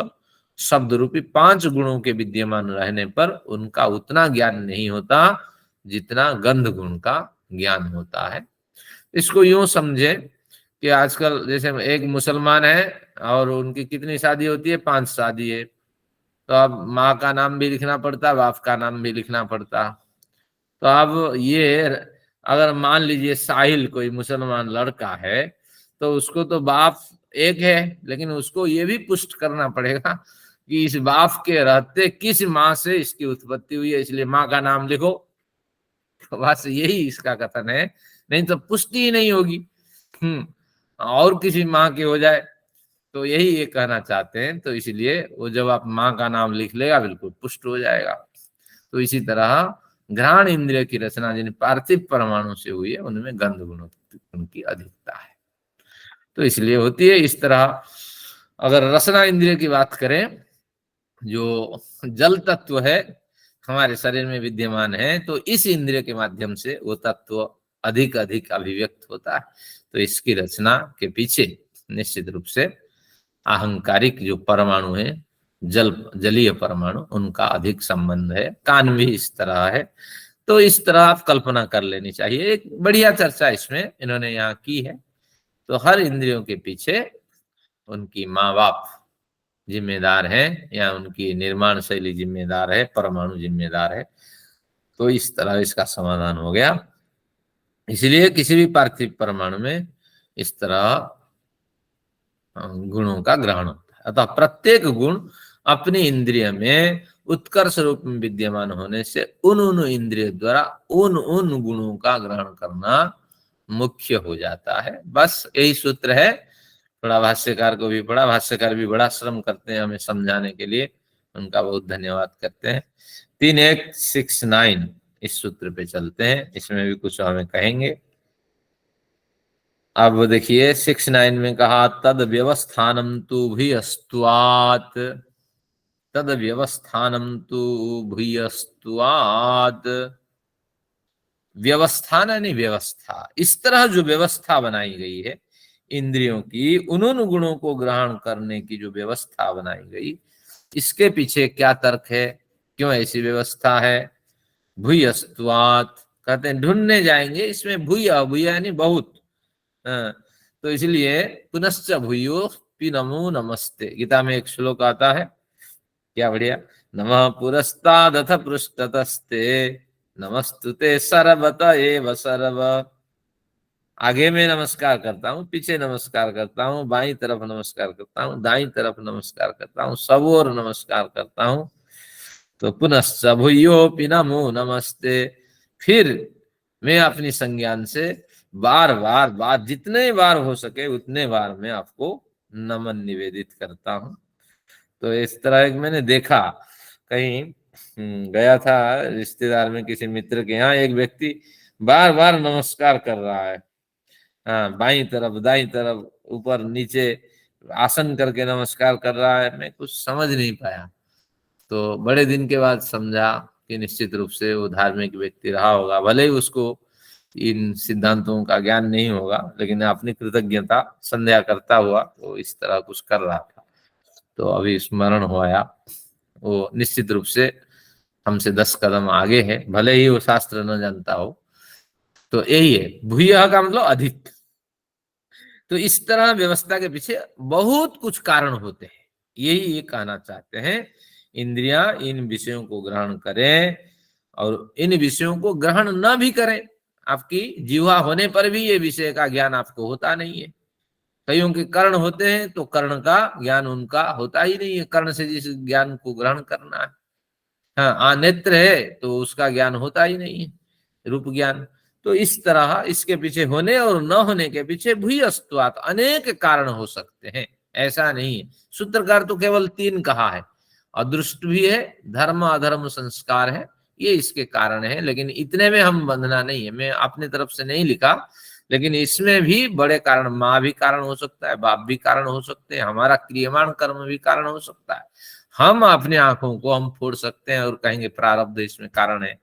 शब्द रूपी 5 गुणों के विद्यमान रहने पर उनका उतना ज्ञान नहीं होता जितना गंध गुण का ज्ञान होता है। इसको यूं समझे कि आजकल जैसे एक मुसलमान है और उनकी कितनी शादी होती है? 5 शादी है, तो अब माँ का नाम भी लिखना पड़ता, बाप का नाम भी लिखना पड़ता। तो अब ये अगर मान लीजिए साहिल कोई मुसलमान लड़का है तो उसको तो बाप एक है, लेकिन उसको ये भी पुष्ट करना पड़ेगा कि इस बाप के रहते किस माँ से इसकी उत्पत्ति हुई है, इसलिए माँ का नाम लिखो। तो बस यही इसका कथन है, नहीं तो पुष्टि ही नहीं होगी। और किसी माँ के हो जाए तो यही ये कहना चाहते हैं। तो इसलिए वो जब आप माँ का नाम लिख लेगा बिल्कुल पुष्ट हो जाएगा। तो इसी तरह घ्राण इंद्रिय की रचना जिन पार्थिव परमाणु से हुई है उनमें गंध गुण की अधिकता है, तो इसलिए होती है इस तरह। अगर रसना इंद्रिय की बात करें, जो जल तत्व है हमारे शरीर में विद्यमान है, तो इस इंद्रिय के माध्यम से वो तत्व अधिक अधिक अभिव्यक्त होता है। तो इसकी रचना के पीछे निश्चित रूप से अहंकारिक जो परमाणु है, जलीय परमाणु, उनका अधिक संबंध है। कान भी इस तरह है। तो इस तरह आप कल्पना कर लेनी चाहिए। एक बढ़िया चर्चा इसमें इन्होंने यहाँ की है। तो हर इंद्रियों के पीछे उनकी माँ बाप जिम्मेदार है, या उनकी निर्माण शैली जिम्मेदार है, परमाणु जिम्मेदार है। तो इस तरह इसका समाधान हो गया। इसलिए किसी भी पार्थिव परमाणु में इस तरह गुणों का ग्रहण होता है। अतः प्रत्येक गुण अपनी इंद्रिय में उत्कर्ष रूप में विद्यमान होने से उन इंद्रिय द्वारा उन गुणों का ग्रहण करना मुख्य हो जाता है। बस यही सूत्र है। थोड़ा भाष्यकार को भी पढ़ा, भाष्यकार भी बड़ा श्रम करते हैं हमें समझाने के लिए, उनका बहुत धन्यवाद करते हैं। 3.169 इस सूत्र पे चलते हैं, इसमें भी कुछ हमें कहेंगे। अब देखिए 6.9 में कहा तद व्यवस्थानम तु भूयस्त्वात्, तद व्यवस्थानम तु भूयस्त्वात्। व्यवस्थान यानी व्यवस्था, इस तरह जो व्यवस्था बनाई गई है इंद्रियों की, उन गुणों को ग्रहण करने की जो व्यवस्था बनाई गई, इसके पीछे क्या तर्क है, क्यों ऐसी व्यवस्था है? भूयस्त्वात् कहते हैं ढूंढने जाएंगे इसमें। भूय यानी बहुत, तो इसलिए पुनश्च भूयो नमो नमस्ते, गीता में एक श्लोक आता है, क्या बढ़िया, नमः पुरस्तादथ पृष्ठतस्ते नमस्तुते सर्वत एव सर्व। आगे में नमस्कार करता हूँ, पीछे नमस्कार करता हूँ, बाईं तरफ नमस्कार करता हूँ, दाईं तरफ नमस्कार करता हूँ, सब ओर नमस्कार करता हूँ। तो पुनश्च भूयोपि नमो नमस्ते, फिर मैं अपनी संज्ञान से बार बार जितने बार हो सके उतने बार मैं आपको नमन निवेदित करता हूँ। तो इस तरह एक मैंने देखा कहीं गया था रिश्तेदार में किसी मित्र के यहाँ, एक व्यक्ति बार बार नमस्कार कर रहा है। हाँ, बाईं तरफ दाईं तरफ ऊपर नीचे आसन करके नमस्कार कर रहा है। मैं कुछ समझ नहीं पाया, तो बड़े दिन के बाद समझा कि निश्चित रूप से वो धार्मिक व्यक्ति रहा होगा, भले ही उसको इन सिद्धांतों का ज्ञान नहीं होगा, लेकिन अपनी कृतज्ञता संध्या करता हुआ वो इस तरह कुछ कर रहा था। तो अभी स्मरण हुआ, वो निश्चित रूप से हमसे 10 कदम आगे है, भले ही वो शास्त्र न जानता हो। तो यही है, भूयः का मतलब अधिक। तो इस तरह व्यवस्था के पीछे बहुत कुछ कारण होते हैं, यही ये कहना चाहते हैं। इंद्रियां इन विषयों को ग्रहण करें और इन विषयों को ग्रहण न भी करें, आपकी जीवा होने पर भी ये विषय का ज्ञान आपको होता नहीं है। कईयों के कर्ण होते हैं तो कर्ण का ज्ञान उनका होता ही नहीं है, कर्ण से जिस ज्ञान को ग्रहण करना है। हाँ, नेत्र है तो उसका ज्ञान होता ही नहीं है, रूप ज्ञान। तो इस तरह इसके पीछे होने और न होने के पीछे भूयस्त्वात् अनेक कारण हो सकते हैं, ऐसा नहीं है। सूत्रकार तो केवल 3 कहा है, अदृष्ट भी है, धर्म अधर्म संस्कार है, ये इसके कारण है। लेकिन इतने में हम बंधना नहीं है, मैं अपनी तरफ से नहीं लिखा, लेकिन इसमें भी बड़े कारण, माँ भी कारण हो सकता है, बाप भी कारण हो सकते हैं, हमारा क्रियमाण कर्म भी कारण हो सकता है। हम अपने आंखों को हम फोड़ सकते हैं और कहेंगे प्रारब्ध इसमें कारण है,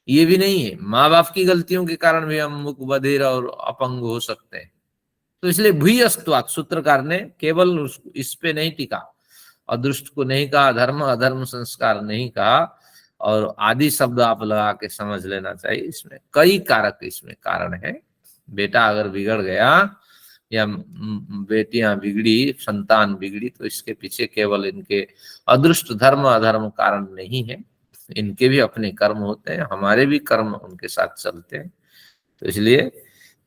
ये भी नहीं है। माँ बाप की गलतियों के कारण भी हम मुख बधिर और अपंग हो सकते हैं। तो इसलिए भूयस्त्वात् सूत्रकार ने केवल इस पे नहीं टिका, अदृष्ट को नहीं कहा, धर्म अधर्म संस्कार नहीं कहा, और आदि शब्द आप लगा के समझ लेना चाहिए। इसमें कई कारक इसमें कारण है। बेटा अगर बिगड़ गया या बेटियां बिगड़ी, संतान बिगड़ी, तो इसके पीछे केवल इनके अदृष्ट धर्म अधर्म कारण नहीं है, इनके भी अपने कर्म होते हैं, हमारे भी कर्म उनके साथ चलते हैं। तो इसलिए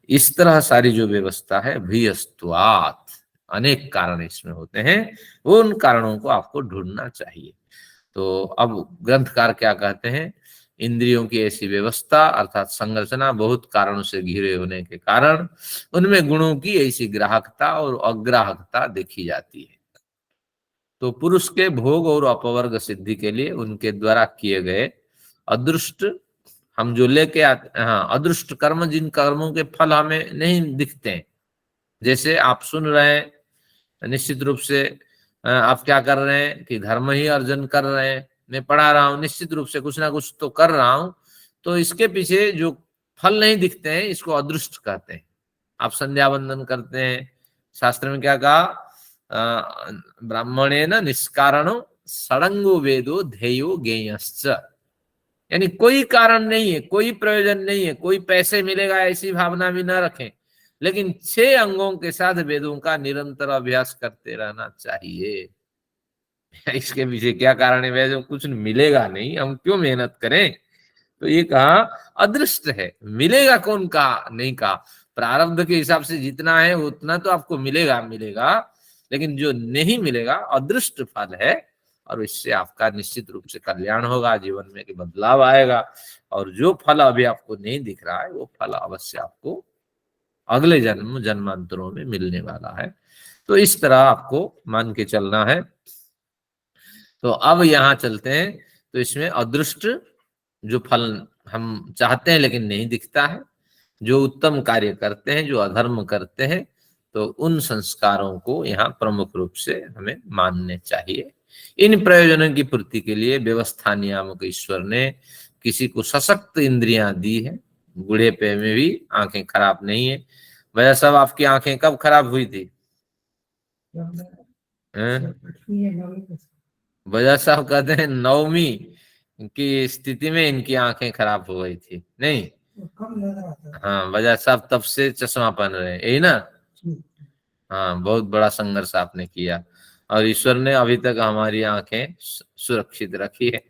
इस तरह सारी जो व्यवस्था है भूयस्त्वात्, अनेक कारण इसमें होते हैं, वो उन कारणों को आपको ढूंढना चाहिए। तो अब ग्रंथकार क्या कहते हैं, इंद्रियों की ऐसी व्यवस्था अर्थात संरचना बहुत कारणों से घिरे होने के कारण उनमें गुणों की ऐसी ग्राहकता और अग्राहकता देखी जाती है। तो पुरुष के भोग और अपवर्ग सिद्धि के लिए उनके द्वारा किए गए अदृष्ट, हम जो लेके आते, हाँ, अदृष्ट कर्म, जिन कर्मों के फल हमें नहीं दिखते हैं, जैसे आप सुन रहे हैं, निश्चित रूप से आप क्या कर रहे हैं कि धर्म ही अर्जन कर रहे हैं, मैं पढ़ा रहा हूं, निश्चित रूप से कुछ ना कुछ तो कर रहा हूं, तो इसके पीछे जो फल नहीं दिखते हैं इसको अदृष्ट कहते हैं। आप संध्या वंदन करते हैं, शास्त्र में क्या कहा, ब्राह्मणेन निष्कारणो षडंगो वेदो ध्येयो ज्ञेयश्च, यानी कोई कारण नहीं है, कोई प्रयोजन नहीं है, कोई पैसे मिलेगा ऐसी भावना भी न रखें, लेकिन 6 अंगों के साथ वेदों का निरंतर अभ्यास करते रहना चाहिए। इसके पीछे क्या कारण है, वैसे कुछ मिलेगा नहीं, हम क्यों मेहनत करें। तो ये कहा अदृष्ट है, मिलेगा कौन कहा, नहीं कहा, प्रारब्ध के हिसाब से जितना है उतना तो आपको मिलेगा, लेकिन जो नहीं मिलेगा अदृष्ट फल है, और इससे आपका निश्चित रूप से कल्याण होगा, जीवन में बदलाव आएगा, और जो फल अभी आपको नहीं दिख रहा है वो फल अवश्य आपको अगले जन्मांतरों में मिलने वाला है। तो इस तरह आपको मान के चलना है। तो अब यहाँ चलते हैं, तो इसमें अदृष्ट जो फल हम चाहते हैं लेकिन नहीं दिखता है, जो उत्तम कार्य करते हैं, जो अधर्म करते हैं, तो उन संस्कारों को यहाँ प्रमुख रूप से हमें मानने चाहिए। इन प्रयोजनों की पूर्ति के लिए व्यवस्था नियामक ईश्वर ने किसी को सशक्त इंद्रियां दी है, बूढ़ेपे में भी आंखें खराब नहीं है। भैया साहब, आपकी आंखें कब खराब हुई थी? भैया साहब कहते हैं 9वीं की स्थिति में इनकी आंखें खराब हो गई थी, नहीं? हाँ, भैया साहब तब से चश्मा पहन रहे हैं, यही ना? हाँ, बहुत बड़ा संघर्ष आपने किया, और ईश्वर ने अभी तक हमारी आंखें सुरक्षित रखी है।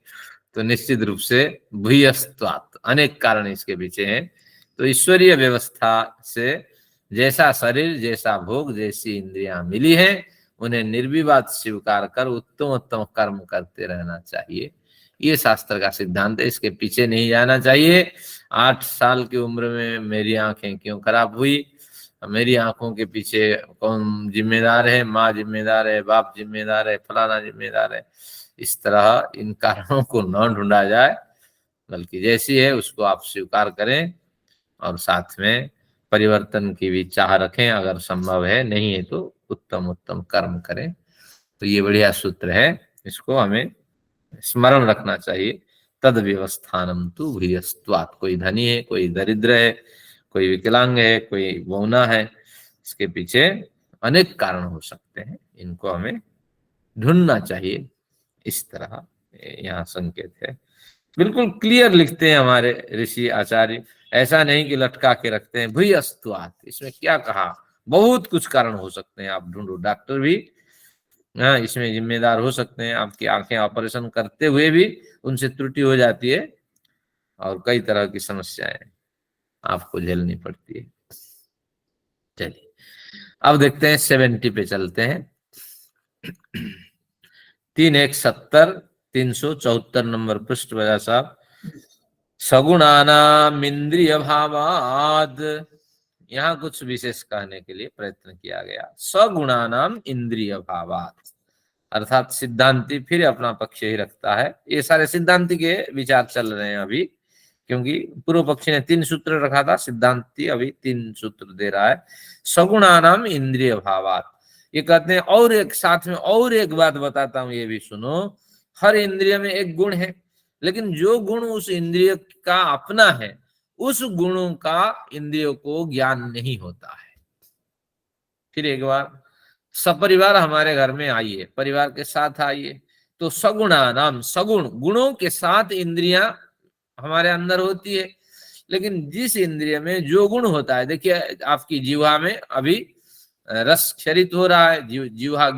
तो निश्चित रूप से भूयस्त्वात्, अनेक कारण इसके पीछे हैं। तो ईश्वरीय व्यवस्था से जैसा शरीर, जैसा भोग, जैसी इंद्रियां मिली हैं, उन्हें निर्विवाद स्वीकार कर उत्तम उत्तम कर्म करते रहना चाहिए। ये शास्त्र का सिद्धांत है, इसके पीछे नहीं जाना चाहिए। 8 साल की उम्र में मेरी आंखें क्यों खराब हुई, मेरी आंखों के पीछे कौन जिम्मेदार है, माँ जिम्मेदार है, बाप जिम्मेदार है, फलाना जिम्मेदार है। इस तरह इन कारणों को न ढूंढा जाए, बल्कि जैसी है उसको आप स्वीकार करें और साथ में परिवर्तन की भी चाह रखें। अगर संभव है, नहीं है तो उत्तम उत्तम कर्म करें। तो ये बढ़िया सूत्र है, इसको हमें स्मरण रखना चाहिए। तद व्यवस्थानम तु भूयस्त्वात्। कोई धनी है, कोई दरिद्र है, कोई विकलांग है, कोई बौना है, इसके पीछे अनेक कारण हो सकते हैं, इनको हमें ढूंढना चाहिए। इस तरह यहाँ संकेत है, बिल्कुल क्लियर लिखते हैं हमारे ऋषि आचार्य। ऐसा नहीं कि लटका के रखते हैं भूयस्त्वात्। इसमें क्या कहा, बहुत कुछ कारण हो सकते हैं, आप ढूंढो। डॉक्टर भी इसमें जिम्मेदार हो सकते हैं। आपकी आंखें ऑपरेशन करते हुए भी उनसे त्रुटि हो जाती है और कई तरह की समस्याएं आपको झेलनी पड़ती है। चलिए अब देखते हैं 70 पे चलते हैं। 374 नंबर पृष्ठ बजा साहब। सगुणानाम इंद्रिय भावाद। यहाँ कुछ विशेष कहने के लिए प्रयत्न किया गया। सगुणानाम इंद्रिय भावात, अर्थात सिद्धांति फिर अपना पक्ष ही रखता है। ये सारे सिद्धांति के विचार चल रहे हैं अभी, क्योंकि पूर्व पक्षी ने 3 सूत्र रखा था, सिद्धांति अभी 3 सूत्र दे रहा है। सगुणानाम इंद्रिय भावात, ये कहते हैं। और एक साथ में और एक बात बताता हूं, ये भी सुनो। हर इंद्रिय में एक गुण है, लेकिन जो गुण उस इंद्रिय का अपना है, उस गुणों का इंद्रियों को ज्ञान नहीं होता है। फिर एक बार, सपरिवार हमारे घर में आइए, परिवार के साथ आइए, तो सगुणानाम, सगुण गुणों के साथ इंद्रियां हमारे अंदर होती है। लेकिन जिस इंद्रिय में जो गुण होता है, देखिए आपकी जीवा में अभी रस क्षरित हो रहा है, जीवा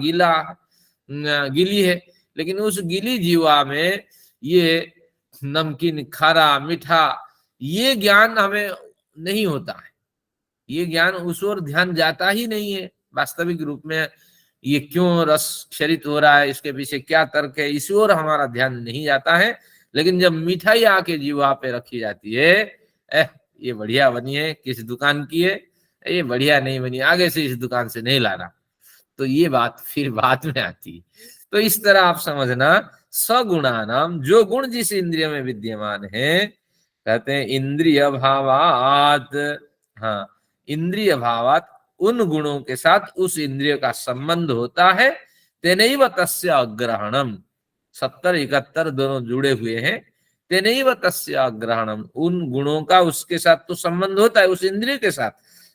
गीली है, लेकिन उस गीली जीवा में ये नमकीन, खारा, मीठा, ये ज्ञान हमें नहीं होता है। ये ज्ञान उस ओर ध्यान जाता ही नहीं है वास्तविक रूप में। ये क्यों रस क्षरित हो रहा है, इसके पीछे क्या तर्क है, इस ओर हमारा ध्यान नहीं जाता है। लेकिन जब मिठाई आके जीवा पे रखी जाती है, ये बढ़िया बनी है, किस दुकान की है, ये बढ़िया नहीं बनी, आगे से इस दुकान से नहीं लाना, तो ये बात फिर बाद में आती है। तो इस तरह आप समझना, सगुणानाम, जो गुण जिस इंद्रिय में विद्यमान है, कहते हैं इंद्रिय भावात। हाँ, इंद्रिय भावात, उन गुणों के साथ उस इंद्रिय का संबंध होता है। तेनैव तस्य अग्रहणम, 70-71 दोनों जुड़े हुए हैं। तेनैव तस्य अग्रहणम, उन गुणों का उसके साथ तो संबंध होता है, उस इंद्रिय के साथ,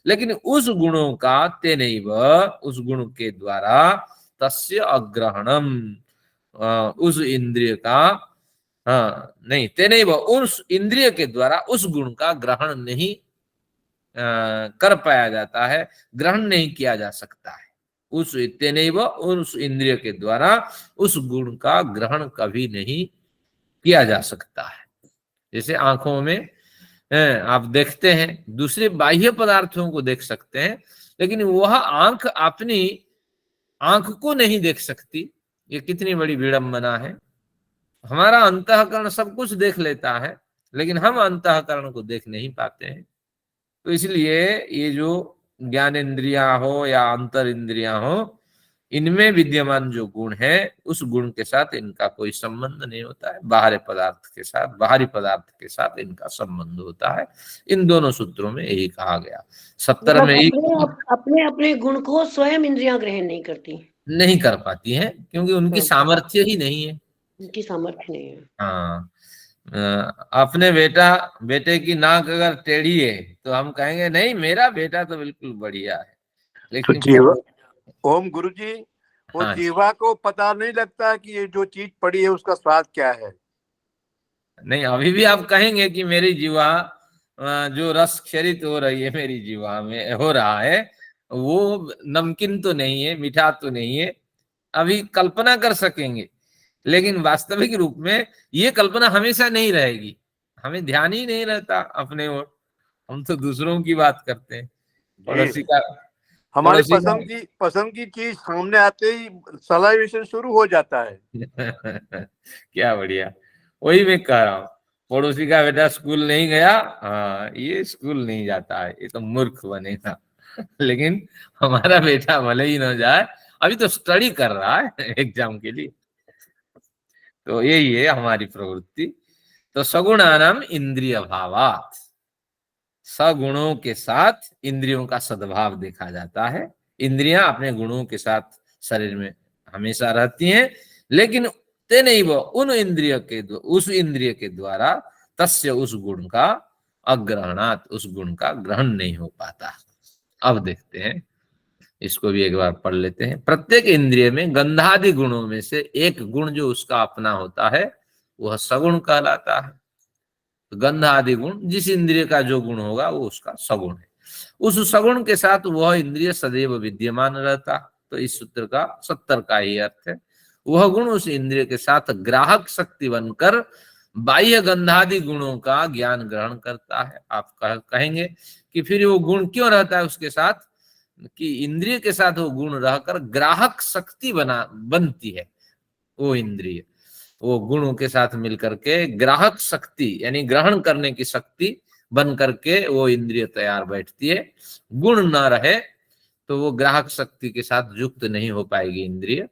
लेकिन उस गुणों का तेनैव, उस गुण के द्वारा, तस्य अग्रहणम, उस इंद्रिय का, हाँ नहीं, तेनैव, उस इंद्रिय के द्वारा उस गुण का ग्रहण नहीं कर पाया जाता है, ग्रहण नहीं किया जा सकता है। उस तेनैव, उस इंद्रिय के द्वारा उस गुण का ग्रहण कभी नहीं किया जा सकता है। जैसे आंखों में आप देखते हैं, दूसरे बाह्य पदार्थों को देख सकते हैं, लेकिन वह आंख अपनी आंख को नहीं देख सकती। ये कितनी बड़ी विडंबना है। हमारा अंतःकरण सब कुछ देख लेता है, लेकिन हम अंतःकरण को देख नहीं पाते हैं। तो इसलिए ये जो ज्ञान इंद्रियां हो या अंतर इंद्रियां हो, इनमें विद्यमान जो गुण है, उस गुण के साथ इनका कोई संबंध नहीं होता है। बाहरी पदार्थ के साथ इनका संबंध होता है। इन दोनों सूत्रों में यही कहा गया। 70 में ही अपने अपने गुण को स्वयं इंद्रियां ग्रहण नहीं करती, नहीं कर पाती हैं, क्योंकि उनकी सामर्थ्य ही नहीं है, उनकी सामर्थ्य नहीं है। हाँ, अपने बेटे की नाक अगर टेढ़ी है तो हम कहेंगे नहीं, मेरा बेटा तो बिल्कुल बढ़िया है। तो लेकिन जीवा, ओम गुरुजी, वो हाँ, जीवा को पता नहीं लगता कि ये जो चीज पड़ी है उसका स्वाद क्या है। नहीं, अभी भी आप कहेंगे कि मेरी जीवा, जो रस क्षरित हो रही है मेरी जीवा में हो रहा है, वो नमकीन तो नहीं है, मीठा तो नहीं है। अभी कल्पना कर सकेंगे, लेकिन वास्तविक रूप में ये कल्पना हमेशा नहीं रहेगी। हमें ध्यान ही नहीं रहता अपने ओर, हम तो दूसरों की बात करते हैं। पड़ोसी का, हमारे पड़ोसी पसंद की चीज सामने आते ही सलाइवेशन शुरू हो जाता है। क्या बढ़िया, वही मैं कह रहा हूँ। पड़ोसी का बेटा स्कूल नहीं गया, हाँ ये स्कूल नहीं जाता है, ये तो मूर्ख बनेगा। लेकिन हमारा बेटा भले ही ना जाए, अभी तो स्टडी कर रहा है एग्जाम के लिए। तो यही है हमारी प्रवृत्ति। तो सगुणानाम इंद्रिय भावात, सगुणों के साथ इंद्रियों का सद्भाव देखा जाता है। इंद्रियां अपने गुणों के साथ शरीर में हमेशा रहती हैं, लेकिन ते नहीं वो उन इंद्रिय के उस इंद्रिय के द्वारा तस्य उस गुण का अग्रहणात, उस गुण का ग्रहण नहीं हो पाता। अब देखते हैं, इसको भी एक बार पढ़ लेते हैं। प्रत्येक इंद्रिय में गंधादि गुणों में से एक गुण जो उसका अपना होता है वह सगुण कहलाता है। तो गंध आदि गुण, जिस इंद्रिय का जो गुण होगा वो उसका सगुण है। उस सगुण के साथ वह इंद्रिय सदैव विद्यमान रहता। तो इस सूत्र का 70 का ही अर्थ है। वह गुण उस इंद्रिय के साथ ग्राहक शक्ति बनकर बाह्य गंधादि गुणों का ज्ञान ग्रहण करता है। आप कहेंगे कि फिर वो गुण क्यों रहता है उसके साथ, कि इंद्रिय के साथ वो गुण रहकर ग्राहक शक्ति बनती है। वो इंद्रिय वो गुणों के साथ मिलकर के ग्राहक शक्ति यानी ग्रहण करने की शक्ति बन करके वो इंद्रिय तैयार बैठती है। गुण ना रहे तो वो ग्राहक शक्ति के साथ युक्त नहीं हो पाएगी इंद्रिय।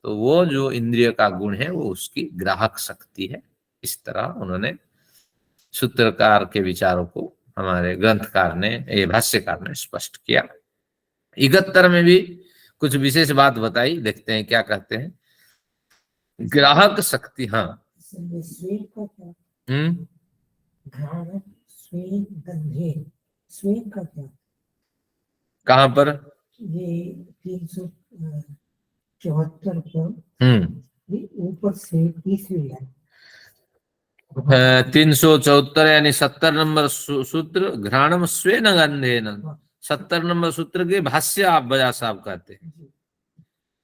तो वो जो इंद्रिय का गुण है वो उसकी ग्राहक शक्ति है। इस तरह उन्होंने सूत्रकार के विचारों को हमारे ग्रंथकार ने, ये भाष्यकार ने स्पष्ट किया। 71 में भी कुछ विशेष बात बताई, देखते हैं क्या कहते हैं। ग्राहक शक्ति, हाँ स्वेद का क्या? हम्म घ्राण स्वेद गंधे, स्वेद का क्या? कहाँ पर? ये 374 पर ये ऊपर से तीसरी लाइन। 374 यानी 70 नंबर सूत्र, घ्राणम स्वेन गंधेन। 70 नंबर सूत्र के भाष्य आप बजा साहब कहते हैं।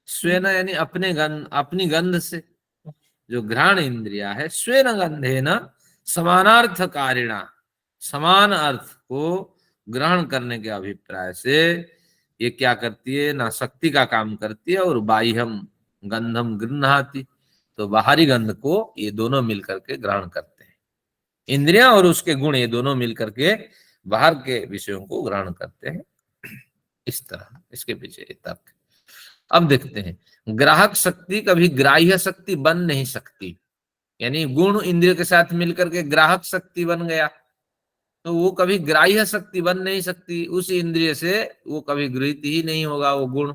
स्वेन यानी अपने गंध, अपनी गंध से। जो घ्राण इंद्रिया है स्वेन गंधेन समानार्थ कारिणा, समान अर्थ को ग्रहण करने के अभिप्राय से ये क्या करती है ना, शक्ति का काम करती है। और बाह्यम गंधम गृह्णाति, तो बाहरी गंध को ये दोनों मिलकर के ग्रहण करते हैं। इंद्रियां और उसके गुण ये दोनों मिलकर के बाहर के विषयों को ग्रहण करते हैं। इस तरह इसके पीछे तर्क। अब देखते हैं, ग्राहक शक्ति कभी ग्राह्य शक्ति बन नहीं सकती। यानी गुण इंद्रिय के साथ मिलकर के ग्राहक शक्ति बन गया तो वो कभी ग्राह्य शक्ति बन नहीं सकती। उस इंद्रिय से वो कभी गृहीत ही नहीं होगा वो गुण।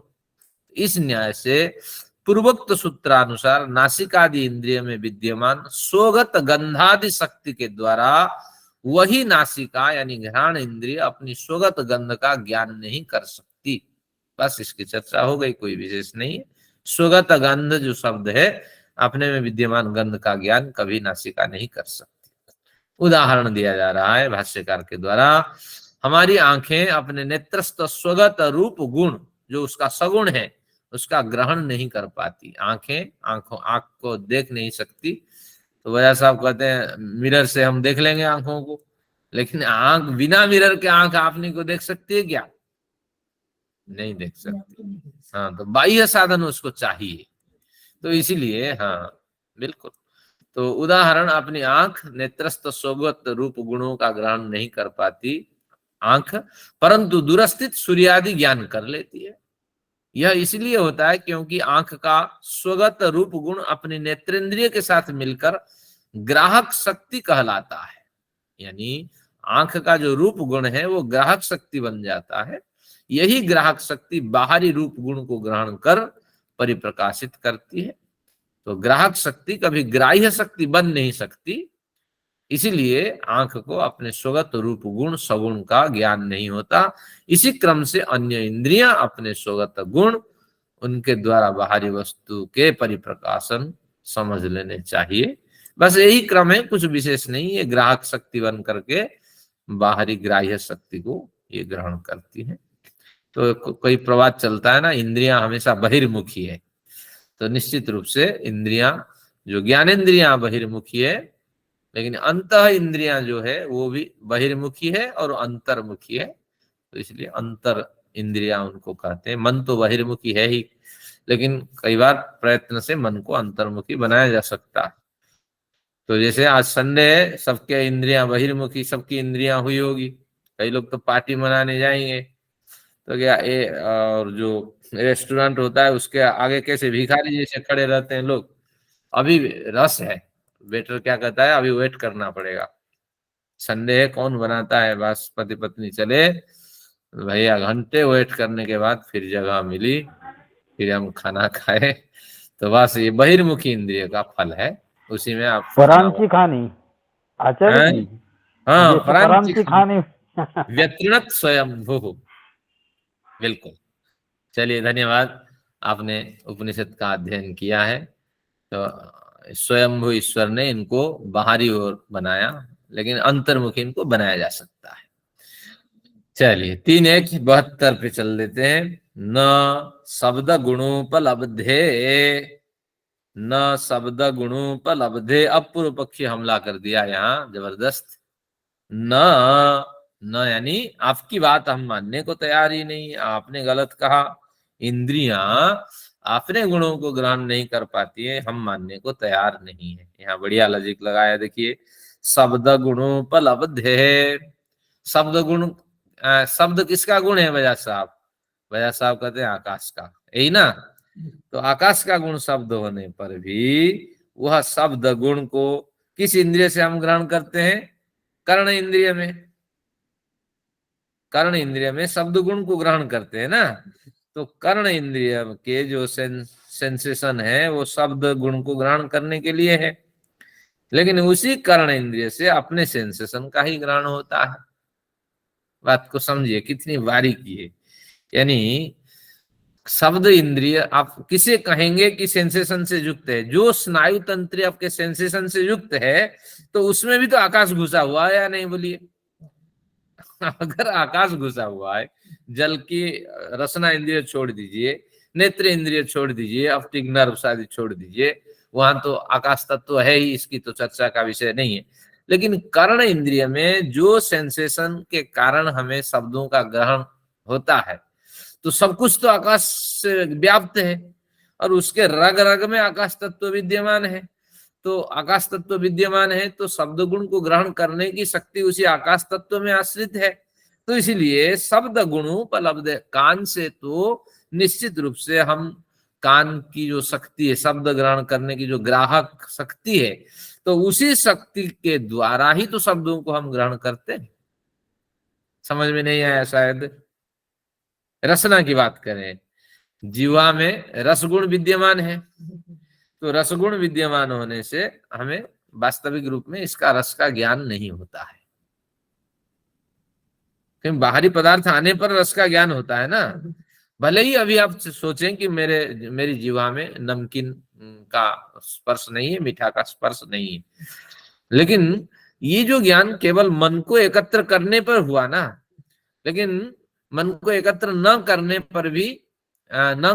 इस न्याय से पूर्वोक्त सूत्रानुसार नासिकादि इंद्रिय में विद्यमान स्वगत गंधादि शक्ति के द्वारा वही नासिका यानी घ्राण इंद्रिय अपनी स्वगत गंध का ज्ञान नहीं कर सकती। बस इसकी चर्चा हो गई, कोई विशेष नहीं है। स्वगत गंध जो शब्द है, अपने में विद्यमान गंध का ज्ञान कभी नासिका नहीं कर सकती। उदाहरण दिया जा रहा है भाष्यकार के द्वारा। हमारी आंखें अपने नेत्रस्थ स्वगत रूप गुण जो उसका सगुण है उसका ग्रहण नहीं कर पाती। आंख को देख नहीं सकती। तो वजह साहब कहते हैं मिरर से हम देख लेंगे आंखों को, लेकिन आंख बिना मिरर के आंख आपने को देख सकती है क्या? नहीं देख सकती। हाँ, तो बाह्य साधन उसको चाहिए। तो इसीलिए हाँ बिल्कुल। तो उदाहरण, अपनी आंख नेत्रस्थ स्वगत रूप गुणों का ग्रहण नहीं कर पाती आंख, परंतु दूरस्थित सूर्यादि ज्ञान कर लेती है। यह इसलिए होता है क्योंकि आंख का स्वगत रूप गुण अपने नेत्रेंद्रिय के साथ मिलकर ग्राहक शक्ति कहलाता है। यानी आंख का जो रूप गुण है वो ग्राहक शक्ति बन जाता है। यही ग्राहक शक्ति बाहरी रूप गुण को ग्रहण कर परिप्रकाशित करती है। तो ग्राहक शक्ति कभी ग्राह्य शक्ति बन नहीं सकती। इसीलिए आंख को अपने स्वगत रूप गुण सगुण का ज्ञान नहीं होता। इसी क्रम से अन्य इंद्रियां अपने स्वगत गुण उनके द्वारा बाहरी वस्तु के परिप्रकाशन समझ लेने चाहिए। बस यही क्रम है, कुछ विशेष नहीं। ये ग्राहक शक्ति बन करके बाहरी ग्राह्य शक्ति को ये ग्रहण करती है। तो कोई प्रवाद चलता है ना, इंद्रियां हमेशा बहिर्मुखी है। तो निश्चित रूप से इंद्रियां जो ज्ञानेंद्रियां बहिर्मुखी है, लेकिन अंतः इंद्रियां जो है वो भी बहिर्मुखी है और अंतर्मुखी है। तो इसलिए अंतर इंद्रियां उनको कहते हैं। मन तो बहिर्मुखी है ही, लेकिन कई बार प्रयत्न से मन को अंतर्मुखी बनाया जा सकता है। तो जैसे आज संडे है, सबके इंद्रियां बहिर्मुखी, सबकी इंद्रियां हुई होगी। कई लोग तो पार्टी मनाने जाएंगे, तो क्या और जो रेस्टोरेंट होता है उसके आगे कैसे भिखारी जैसे खड़े रहते हैं लोग, अभी रस है, वेटर क्या कहता है अभी वेट करना पड़ेगा, संडे है कौन बनाता है, बस पति पत्नी चले भैया, घंटे वेट करने के बाद फिर जगह मिली, फिर हम खाना खाए। तो बस ये बहिर्मुखी इंद्रिय का फल है, उसी में आप परांची खानी आचार्य हैं? जी, हाँ, जैसे परांची परांची खानी व्यतीत स्वयंभू, बिल्कुल। चलिए धन्यवाद, आपने उपनिषद का अध्ययन किया है। तो स्वयंभू ईश्वर ने इनको बाहरी ओर बनाया, लेकिन अंतर्मुखी इनको बनाया जा सकता है। चलिए 3:1 72 पे चल देते हैं। न शब्द गुणोपलब्धे, न शब्द गुणोपलब्धे, अब पूर्व पक्षी हमला कर दिया यहाँ जबरदस्त। न यानी आपकी बात हम मानने को तैयार ही नहीं, आपने गलत कहा, इंद्रियां आपने गुणों को ग्रहण नहीं कर पाती है, हम मानने को तैयार नहीं है। यहाँ बढ़िया लॉजिक लगाया, देखिए शब्द गुणोपलब्धे, शब्द गुण, शब्द किसका गुण है बजाज साहब? बजाज साहब कहते हैं आकाश का, यही ना? तो आकाश का गुण शब्द होने पर भी वह शब्द गुण को किस इंद्रिय से हम ग्रहण करते हैं? कर्ण इंद्रिय में, कर्ण इंद्रिय में शब्द गुण को ग्रहण करते हैं ना। तो कर्ण इंद्रिय के जो सेंसेशन है वो शब्द गुण को ग्रहण करने के लिए है, लेकिन उसी कर्ण इंद्रिय से अपने सेंसेशन का ही ग्रहण होता है। बात को समझिए कितनी बारीकी है। यानी शब्द इंद्रिय आप किसे कहेंगे कि सेंसेशन से युक्त है? जो स्नायु तंत्र आपके सेंसेशन से युक्त है, तो उसमें भी तो आकाश घुसा हुआ है या नहीं, बोलिए? अगर आकाश घुसा हुआ है, जल की रसना इंद्रिय छोड़ दीजिए, नेत्र इंद्रिय छोड़ दीजिए, ऑप्टिक नर्व आदि छोड़ दीजिए, वहां तो आकाश तत्व है ही, इसकी तो चर्चा का विषय नहीं है। लेकिन कर्ण इंद्रिय में जो सेंसेशन के कारण हमें शब्दों का ग्रहण होता है, तो सब कुछ तो आकाश से व्याप्त है, और उसके रग रग में आकाश तत्व विद्यमान है। तो आकाश तत्व विद्यमान है तो शब्द गुण को ग्रहण करने की शक्ति उसी आकाश तत्व में आश्रित है। तो इसीलिए शब्द गुणोपलब्ध, कान से तो निश्चित रूप से हम, कान की जो शक्ति है शब्द ग्रहण करने की, जो ग्राहक शक्ति है, तो उसी शक्ति के द्वारा ही तो शब्दों को हम ग्रहण करते हैं। समझ में नहीं आया शायद? रसना की बात करें, जीवा में रसगुण विद्यमान है, तो रसगुण विद्यमान होने से हमें वास्तविक रूप में इसका रस का ज्ञान नहीं होता है, क्योंकि बाहरी पदार्थ आने पर रस का ज्ञान होता है ना। भले ही अभी आप सोचें कि मेरी जीवा में नमकीन का स्पर्श नहीं है, मीठा का स्पर्श नहीं है, लेकिन ये जो ज्ञान केवल मन को एकत्र करने पर हुआ ना, लेकिन मन को एकत्र न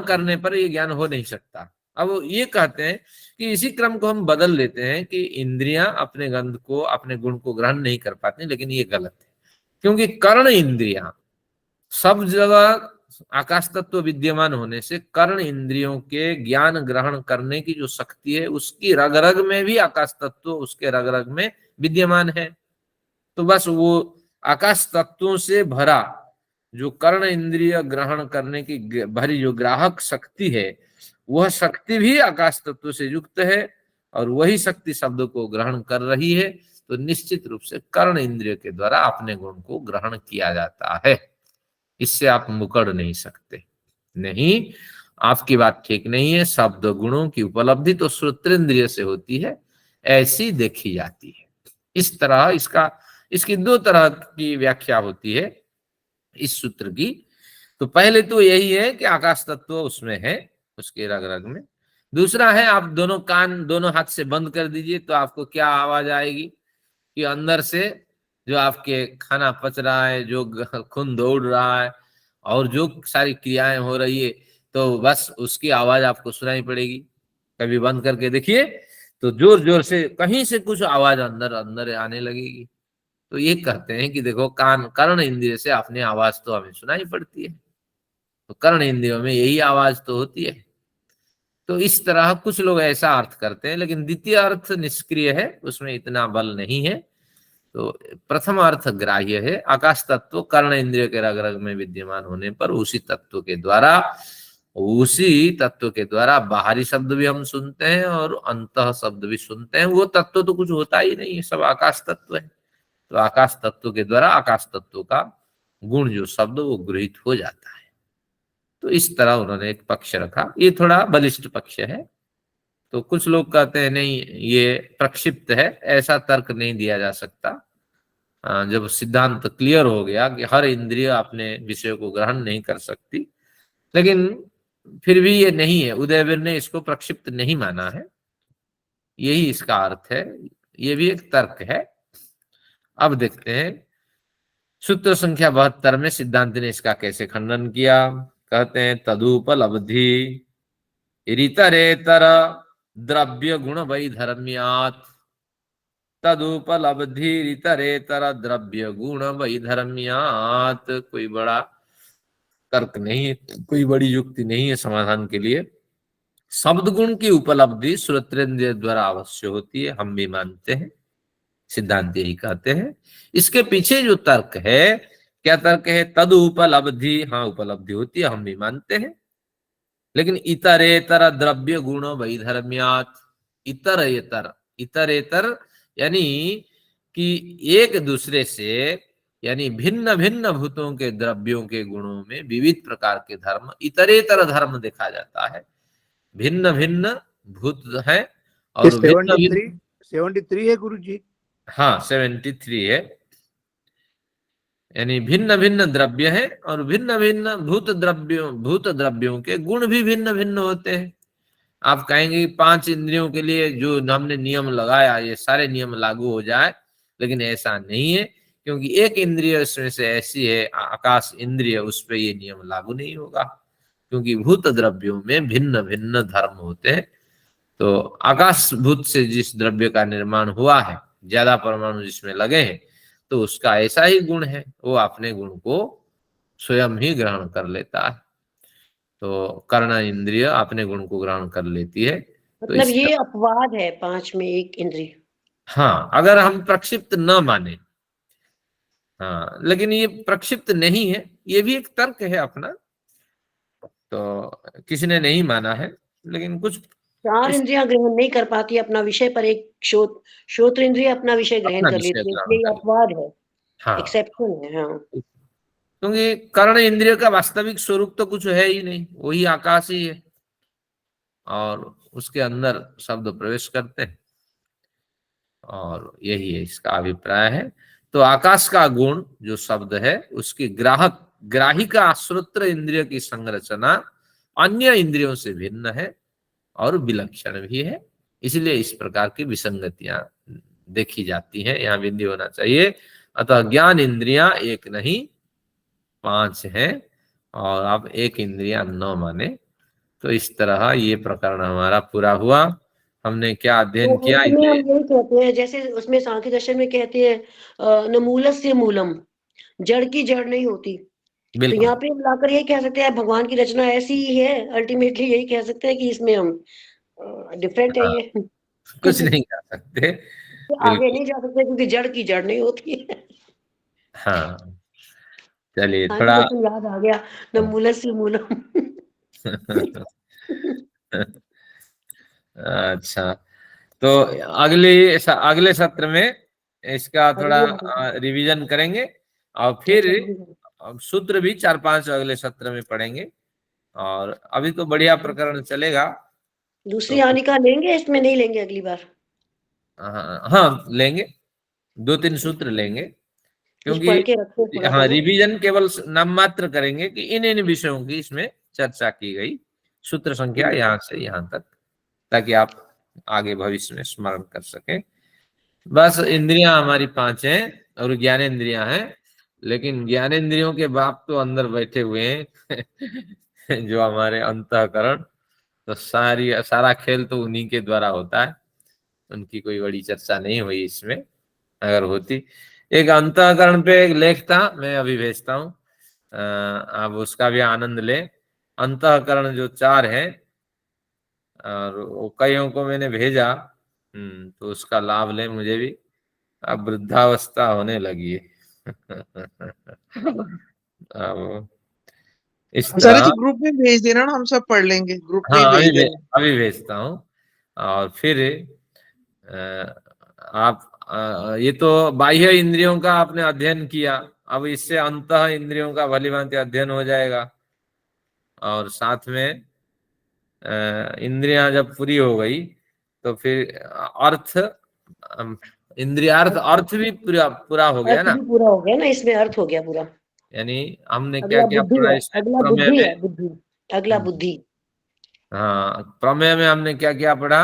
करने पर ये ज्ञान हो नहीं सकता। अब ये कहते हैं कि इसी क्रम को हम बदल लेते हैं कि इंद्रियां अपने गंध को, अपने गुण को ग्रहण नहीं कर पाती, लेकिन ये गलत है, क्योंकि कर्ण इंद्रियां सब जगह आकाश तत्व विद्यमान होने से कर्ण इंद्रियों के ज्ञान ग्रहण करने की जो शक्ति है उसकी रग रग में भी आकाश तत्व उसके रग रग में विद्यमान है। तो बस वो आकाश तत्वों से भरा जो कर्ण इंद्रिय ग्रहण करने की भरी जो ग्राहक शक्ति है, वह शक्ति भी आकाश तत्व से युक्त है, और वही शक्ति शब्द को ग्रहण कर रही है। तो निश्चित रूप से कर्ण इंद्रिय के द्वारा अपने गुण को ग्रहण किया जाता है, इससे आप मुकर नहीं सकते। नहीं, आपकी बात ठीक नहीं है। शब्द गुणों की उपलब्धि तो श्रोत्रेंद्रिय से होती है, ऐसी देखी जाती है। इस तरह इसकी दो तरह की व्याख्या होती है इस सूत्र की। तो पहले तो यही है कि आकाश तत्व उसमें है, उसके रग रग में। दूसरा है, आप दोनों कान दोनों हाथ से बंद कर दीजिए तो आपको क्या आवाज आएगी कि अंदर से जो आपके खाना पच रहा है, जो खून दौड़ रहा है, और जो सारी क्रियाएं हो रही है, तो बस उसकी आवाज आपको सुनाई पड़ेगी। कभी बंद करके देखिए तो जोर जोर से कहीं से कुछ आवाज अंदर अंदर आने लगेगी। तो ये कहते हैं कि देखो, कान कर्ण इंद्रिय से अपनी आवाज तो हमें सुनाई पड़ती है, तो कर्ण इंद्रियों में यही आवाज तो होती है। तो इस तरह कुछ लोग ऐसा अर्थ करते हैं, लेकिन द्वितीय अर्थ निष्क्रिय है, उसमें इतना बल नहीं है। तो प्रथम अर्थ ग्राह्य है। आकाश तत्व कर्ण इंद्रिय के रग रग में विद्यमान होने पर उसी तत्व के द्वारा बाहरी शब्द भी हम सुनते हैं और अंतः शब्द भी सुनते हैं। वो तत्व तो कुछ होता ही नहीं है, सब आकाश तत्व है। तो आकाश तत्व के द्वारा आकाश तत्व का गुण जो शब्द वो गृहीत हो जाता है। तो इस तरह उन्होंने एक पक्ष रखा, ये थोड़ा बलिष्ठ पक्ष है। तो कुछ लोग कहते हैं नहीं ये प्रक्षिप्त है, ऐसा तर्क नहीं दिया जा सकता। जब सिद्धांत क्लियर हो गया कि हर इंद्रिय अपने विषय को ग्रहण नहीं कर सकती, लेकिन फिर भी ये नहीं है, उदयवीर ने इसको प्रक्षिप्त नहीं माना है, यही इसका अर्थ है। ये भी एक तर्क है। अब देखते हैं सूत्र संख्या 72 में सिद्धांत ने इसका कैसे खंडन किया। कहते हैं तदुपलब्धि ऋतरेतर द्रव्य गुण वैधर्म्यात्, तदुपलब्धि ऋतरेतर द्रव्य गुण वैधर्म्यात्। कोई बड़ा तर्क नहीं है, कोई बड़ी युक्ति नहीं है समाधान के लिए। शब्द गुण की उपलब्धि श्रोत्रेंद्रिय द्वारा अवश्य होती है, हम भी मानते हैं, सिद्धांत यही कहते हैं। इसके पीछे जो तर्क है, क्या तर्क है? तद उपलब्धि, हाँ उपलब्धि होती है, हम भी मानते हैं, लेकिन इतरेतर द्रव्य गुण वैधर्म्यात्, इतरेतर यानी कि एक दूसरे से, यानी भिन्न भिन्न भूतों के द्रव्यों के गुणों में विविध प्रकार के धर्म, इतरेतर धर्म देखा जाता है। भिन्न भिन्न भूत है और 73 है गुरु जी। हाँ 73 है, यानी भिन्न भिन्न द्रव्य है और भिन्न भिन्न भूत द्रव्यों के गुण भी भिन्न भिन्न होते हैं। आप कहेंगे 5 इंद्रियों के लिए जो हमने नियम लगाया ये सारे नियम लागू हो जाए, लेकिन ऐसा नहीं है, क्योंकि एक इंद्रिय इसमें से ऐसी है आकाश इंद्रिय, उस पर ये नियम लागू नहीं होगा, क्योंकि भूत द्रव्यों में भिन्न भिन्न धर्म होते हैं। तो आकाश भूत से जिस द्रव्य का निर्माण हुआ है, ज्यादा परमाणु जिसमें लगे हैं, तो उसका ऐसा ही गुण है, वो अपने गुण को स्वयं ही ग्रहण कर लेता है। तो कर्ण इंद्रिय अपने गुण को ग्रहण कर लेती है। तो मतलब ये अपवाद है 5 में 1 इंद्रिय। हाँ, अगर हम प्रक्षिप्त न माने, हाँ, लेकिन ये प्रक्षिप्त नहीं है, ये भी एक तर्क है अपना, तो किसी ने नहीं माना है, लेकिन कुछ 4 इंद्रियां ग्रहण नहीं कर पाती अपना विषय, पर एक श्रोत्र इंद्रिय अपना विषय ग्रहण अपना कर विषय लेती है, ग्रहण इसलिए कर अपवाद है, हाँ, एक्सेप्शन है। हाँ, क्योंकि कर्ण इंद्रिय का वास्तविक स्वरूप तो कुछ है ही नहीं, वही आकाश ही है और उसके अंदर शब्द प्रवेश करते हैं, और यही है इसका अभिप्राय है। तो आकाश का गुण जो शब्द है उसकी ग्राहिका श्रोत्र इंद्रिय की संरचना अन्य इंद्रियों से भिन्न है और विलक्षण भी है, इसलिए इस प्रकार की विसंगतियां देखी जाती हैं, यहाँ बिंदु होना चाहिए। अतः ज्ञान इंद्रियां एक नहीं 5 हैं, और आप एक इंद्रिया न माने। तो इस तरह ये प्रकरण हमारा पूरा हुआ। हमने क्या अध्ययन तो किया? अंत में हम यही कहते हैं, जैसे उसमें सांख्य दर्शन में कहते हैं न मूलस्य मूलम, जड़ की जड़ नहीं होती। तो बिल्कुल यहाँ पे हम लाकर यही कह सकते हैं भगवान की रचना ऐसी ही है, अल्टीमेटली यही कह सकते हैं कि इसमें हम डिफरेंट है हाँ, ये। कुछ नहीं कर सकते, आगे बिल्कुल। नहीं जा सकते क्योंकि जड़ की जड़ नहीं होती है। हाँ, चलिए सांख्य थोड़ा दर्शन याद आ गया, न मूलस्य मूलम। अच्छा, तो अगले सत्र में इसका थोड़ा रिवीजन करेंगे, और फिर सूत्र भी 4-5 अगले सत्र में पढ़ेंगे। और अभी तो बढ़िया प्रकरण चलेगा। दूसरी हानि का लेंगे, इसमें नहीं लेंगे अगली बार? हाँ लेंगे, 2-3 सूत्र लेंगे, कुछ पढ़ के रखो क्योंकि थोड़ा हाँ सा। रिवीजन केवल नाम मात्र करेंगे कि इन विषयों की इसमें चर्चा की गई, सूत्र संख्या यहाँ से यहाँ तक, ताकि आप आगे भविष्य में स्मरण कर सकें। बस इंद्रियां हमारी 5 हैं और ज्ञानेंद्रियां हैं, लेकिन ज्ञानेंद्रियों के बाप तो अंदर बैठे हुए हैं जो हमारे अंतःकरण। तो सारा खेल तो उन्हीं के द्वारा होता है, उनकी कोई बड़ी चर्चा नहीं हुई इसमें। अगर होती, एक अंतःकरण पे एक लेख था, मैं अभी भेजता हूँ, आप उसका भी आनंद लें। अंतःकरण जो 4 है, और वो कईयों को मैंने भेजा, तो उसका लाभ लें, मुझे भी अब वृद्धावस्था होने लगी है। अब इस आचार्य तरह जी ग्रुप में भेज देना ना, हम सब पढ़ लेंगे, ग्रुप में हाँ ही भेज देना। अभी भेजता हूँ। और फिर आप ये तो बाह्य इंद्रियों का आपने अध्ययन किया, अब इससे अंतः इंद्रियों का भली भांति अध्ययन हो जाएगा। और साथ में इंद्रियां जब पूरी हो गई तो फिर अर्थ, इंद्रियार्थ, अर्थ भी पूरा पूरा हो गया अर्थ ना। भी पूरा हो गया ना, इसमें अर्थ हो गया पूरा। यानी हमने क्या अगला क्या बुद्धि पढ़ा है, इसमें अगला प्रमेय बुद्धि में। है, बुद्धि, अगला बुद्धि। हाँ, प्रमेय में हमने क्या क्या पढ़ा?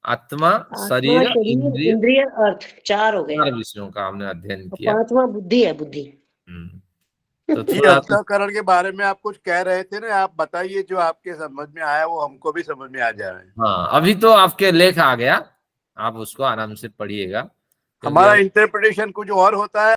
आत्मा, आत्मा, शरीर, शरीर, इंद्रिय, इंद्रिय, अर्थ, 4 हो गए। 4 विषयों का हमने अध्ययन और किया। 5वां बुद्धि है, बुद्धि। तो ये थोड़ा अंतःकरण के बारे में आप कुछ कह रहे थे ना, आप बताइए जो आपके समझ में आया वो हमको भी समझ में आ जाए। हाँ, अभी तो आपके लेख आ गया, आप उसको आराम से पढ़िएगा, क्योंकि हमारा इंटरप्रिटेशन कुछ और होता है।